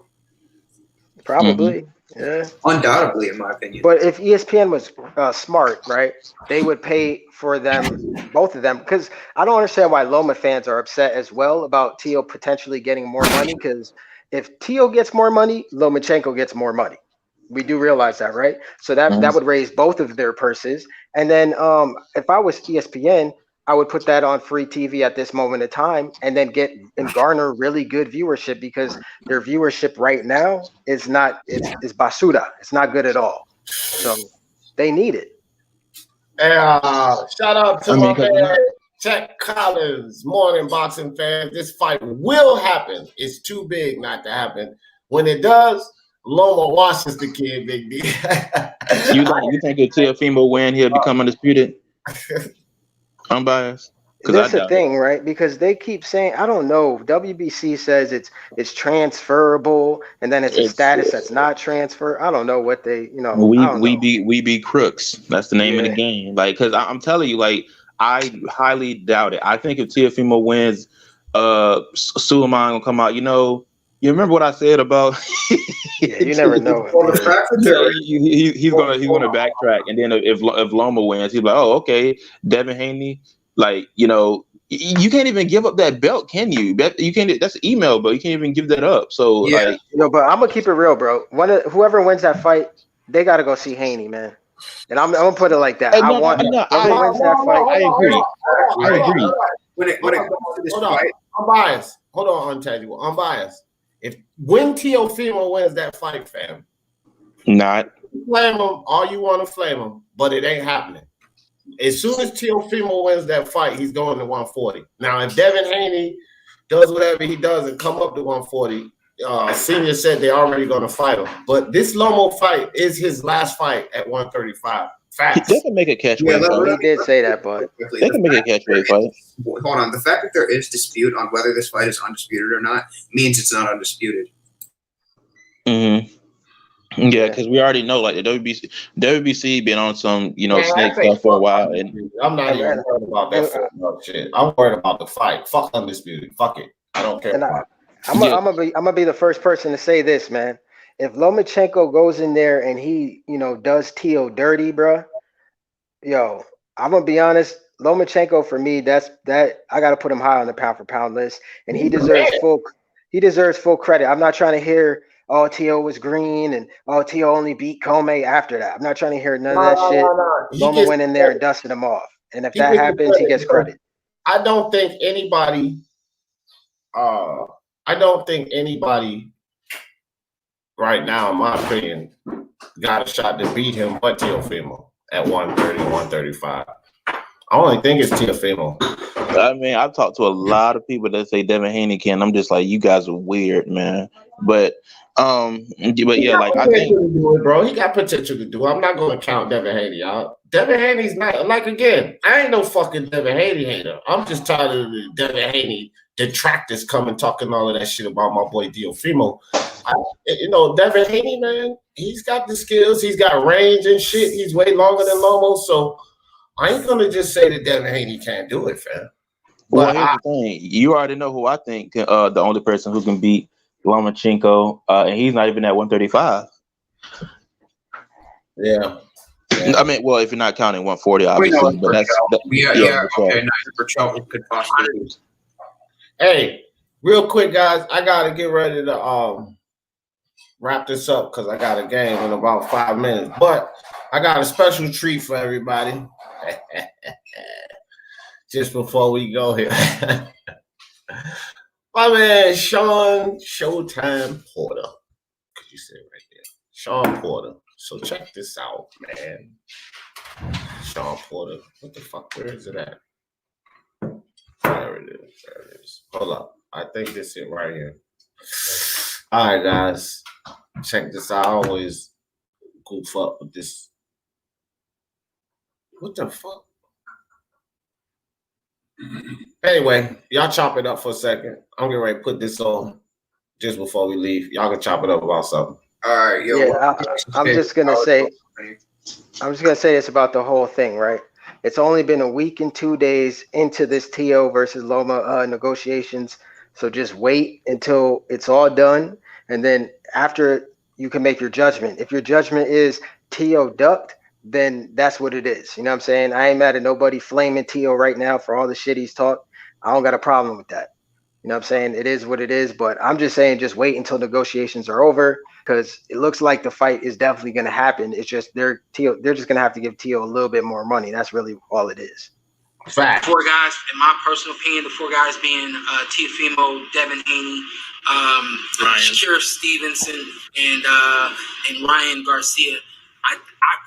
Probably, yeah.
Undoubtedly, in my opinion.
But if ESPN was smart, right, they would pay for them, both of them, because I don't understand why Loma fans are upset as well about Tio potentially getting more money, because if Tio gets more money, Lomachenko gets more money. We do realize that, right? So that would raise both of their purses. And then if I was ESPN, I would put that on free TV at this moment in time and then garner really good viewership, because their viewership right now is basura. It's not good at all. So they need it.
Shout out to my man Tech Collins. Morning, boxing fans. This fight will happen. It's too big not to happen. When it does, Loma washes the kid, Big D.
You think if Teofimo win, he'll become undisputed? I'm biased.
That's the thing, right? Because they keep saying, I don't know. WBC says it's transferable, and then it's a status that's not transfer. I don't know what they,
We be crooks. That's the name of the game. Like, because I'm telling you, like, I highly doubt it. I think if Teofimo wins, Suleiman will come out. You remember what I said about?
You never know.
He's gonna backtrack, and then if Loma wins, he's like, oh, okay, Devin Haney, like you can't even give up that belt, can you? You can't. That's email, but you can't even give that up. So
but I'm gonna keep it real, bro. Whoever wins that fight, they gotta go see Haney, man. And I'm gonna put it like that.
I agree.
When it comes to this fight,
I'm biased. Hold on, Untitled. I'm biased. When Teofimo wins that fight, fam,
not
flame him all you want to flame him, but it ain't happening. As soon as Teofimo wins that fight, he's going to 140. Now, if Devin Haney does whatever he does and come up to 140, Senior said they're already going to fight him. But this Lomo fight is his last fight at 135. Facts.
They can make a catchweight.
He did say that, but
they can make a catchweight fight.
Hold on. The fact that there is dispute on whether this fight is undisputed or not means it's not undisputed.
Yeah, because we already know, like the WBC been on some, snake stuff for a while, and
I'm not even worried about that shit. I'm worried about the fight. Fuck undisputed. Fuck it. I don't care.
I'm gonna be the first person to say this, man. If Lomachenko goes in there and he, does Tio dirty, bro, I'm gonna be honest. Lomachenko, for me, that I gotta put him high on the pound for pound list, and he deserves full credit. I'm not trying to hear, oh, Tio was green and Tio only beat Comey after that. I'm not trying to hear none of that shit. Loma went in there and dusted him off, and if that happens, he gets credit.
I don't think anybody right now, in my opinion, got a shot to beat him but Teofimo at 130, 135. I only think it's Teofimo.
I mean, I've talked to a lot of people that say Devin Haney can. I'm just like, you guys are weird, man. But yeah, like I think,
do it, bro. He got potential to do it. I'm not going to count Devin Haney out. Devin Haney's not again. I ain't no fucking Devin Haney hater. I'm just tired of the Devin Haney detractors coming talking all of that shit about my boy Teofimo. Devin Haney, man, he's got the skills. He's got range and shit. He's way longer than Lomo, so I ain't gonna just say that Devin Haney can't do it, fam.
Well,
But
here's the thing. You already know who I think the only person who can beat Lomachenko, and he's not even at 135.
yeah.
I mean, well, if you're not counting 140,
We
obviously,
know
but that's
okay. Nice for Trump could possibly lose.
Hey, real quick, guys, I gotta get ready to wrap this up because I got a game in about 5 minutes. But I got a special treat for everybody. Just before we go here. My man, Sean Showtime Porter. Could you say it right there? Sean Porter. So check this out, man. Sean Porter. What the fuck? Where is it at? There it is. There it is. Hold up. I think this is it right here. All right, guys. Check this out. I always goof up with this. What the fuck? Anyway, y'all chop it up for a second. I'm getting ready to put this on just before we leave. Y'all can chop it up about something.
All right, yo.
Yeah, I'm just gonna say this about the whole thing, right? It's only been a week and 2 days into this Tio versus Loma negotiations, so just wait until it's all done, and then after you can make your judgment. If your judgment is Tio ducked, then that's what it is. You know what I'm saying? I ain't mad at nobody flaming Tio right now for all the shit he's talked. I don't got a problem with that. You know what I'm saying? It is what it is, but I'm just saying just wait until negotiations are over because it looks like the fight is definitely going to happen. It's just they're just going to have to give Tio a little bit more money. That's really all it is.
Fact.
Four guys, in my personal opinion, the four guys being Teofimo, Devin Haney, Shakir Stevenson, and Ryan Garcia. I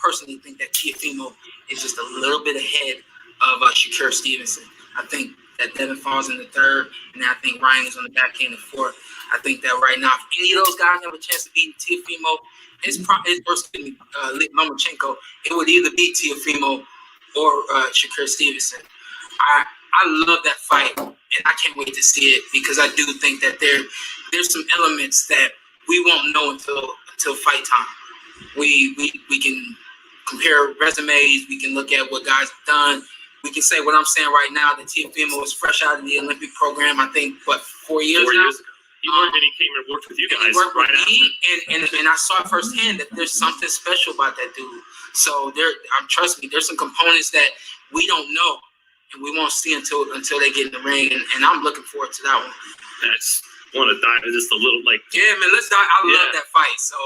personally think that Teofimo is just a little bit ahead of Shakir Stevenson. I think that Devin falls in the third, and I think Ryan is on the back end in the fourth. I think that right now, if any of those guys have a chance to beat Teofimo, versus Lomachenko, it would either be Teofimo or Shakir Stevenson. I love that fight, and I can't wait to see it because I do think that there's some elements that we won't know until fight time. We can compare resumes. We can look at what guys have done. We can say what I'm saying right now that Teofimo is fresh out of the Olympic program. I think 4 years now. 4 years ago.
And he came and worked with you guys right after.
And I saw firsthand that there's something special about that dude. So trust me, there's some components that we don't know and we won't see until they get in the ring. And I'm looking forward to that one.
That's want to dive just a little
yeah, man. I love that fight. So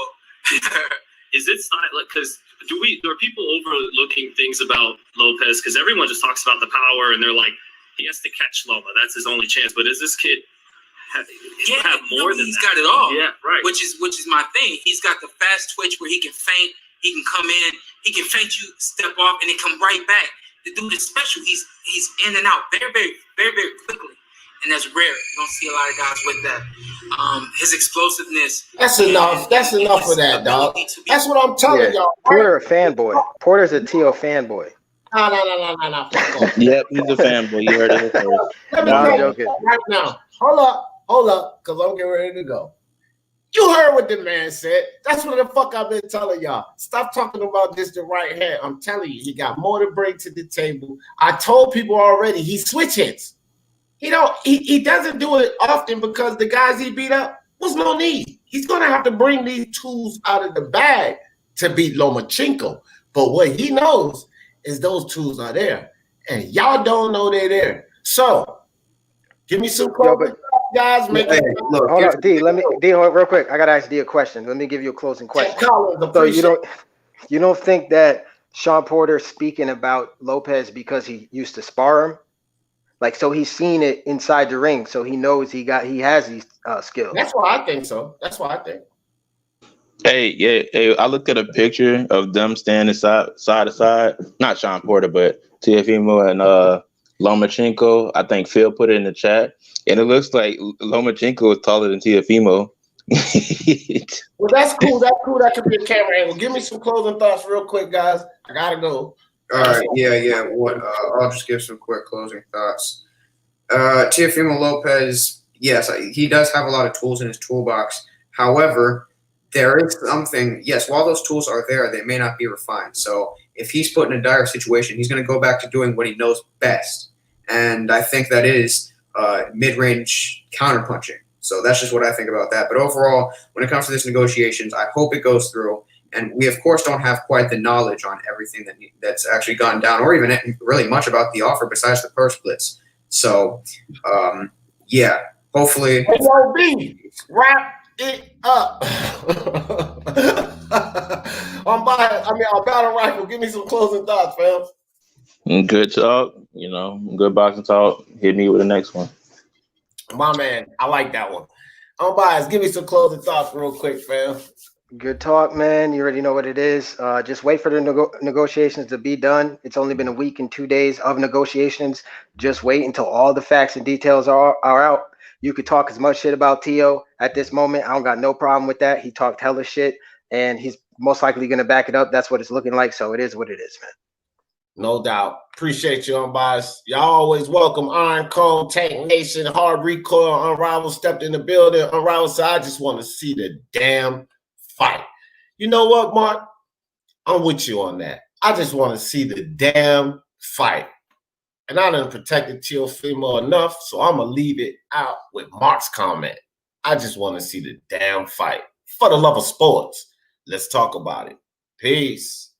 is it like because are people overlooking things about Lopez because everyone just talks about the power and they're like he has to catch Loma, that's his only chance, but is this kid have more than
he's
that?
got it all.
Yeah, right.
Which is my thing. He's got the fast twitch where he can feint, he can come in, he can feint you, step off, and then come right back. The dude is special. He's in and out very, very, very, very quickly. And that's rare. You don't see a lot of guys with that. His explosiveness.
That's enough. That's enough of that, dog. That's what I'm telling y'all.
Porter a fanboy. Porter's a Tio fanboy.
No.
Yep, he's a fanboy. You heard it first.
Let me tell you right now. Hold up, because I'm getting ready to go. You heard what the man said. That's what the fuck I've been telling y'all. Stop talking about this the right hand. I'm telling you, he got more to bring to the table. I told people already, he switch hits. He doesn't do it often because the guys he beat up was no need. He's gonna have to bring these tools out of the bag to beat Lomachenko. But what he knows is those tools are there, and y'all don't know they're there. So, give me some closing guys. Hold
on, D. Real quick. I gotta ask D a question. Let me give you a closing question. So you don't think that Sean Porter speaking about Lopez because he used to spar him? Like, so he's seen it inside the ring, so he knows he has these skills.
That's why I think so. That's why I think.
Hey, I looked at a picture of them standing side to side. Not Sean Porter, but Teofimo and Lomachenko. I think Phil put it in the chat, and it looks like Lomachenko is taller than Teofimo.
Well, that's cool. That could be a camera angle. Give me some closing thoughts real quick, guys. I gotta go.
All right, yeah. I'll just give some quick closing thoughts. Teofimo Lopez, yes, he does have a lot of tools in his toolbox. However, there is something. Yes, while those tools are there, they may not be refined. So if he's put in a dire situation, he's going to go back to doing what he knows best. And I think that is mid-range counterpunching. So that's just what I think about that. But overall, when it comes to this negotiations, I hope it goes through. And we, of course, don't have quite the knowledge on everything that's actually gone down, or even really much about the offer besides the purse blitz. So, yeah, hopefully.
Wrap it up. I'm Battle Rifle. Give me some closing thoughts, fam.
Good talk. Good boxing talk. Hit me with the next one.
My man, I like that one. Unbiased, give me some closing thoughts real quick, fam.
Good talk, man. You already know what it is. Just wait for the negotiations to be done. It's only been a week and 2 days of negotiations. Just wait until all the facts and details are out. You could talk as much shit about Tio at this moment. I don't got no problem with that. He talked hella shit, and he's most likely going to back it up. That's what it's looking like. So it is what it is, man.
No doubt. Appreciate you, Unbiased. Y'all always welcome. Iron Cone, Tank Nation, Hard Recoil, Unrivaled stepped in the building. Unrivaled said, I just want to see the damn fight. You know what, Mark? I'm with you on that. I just want to see the damn fight. And I done protected Teofimo enough, so I'm going to leave it out with Mark's comment. I just want to see the damn fight. For the love of sports, let's talk about it. Peace.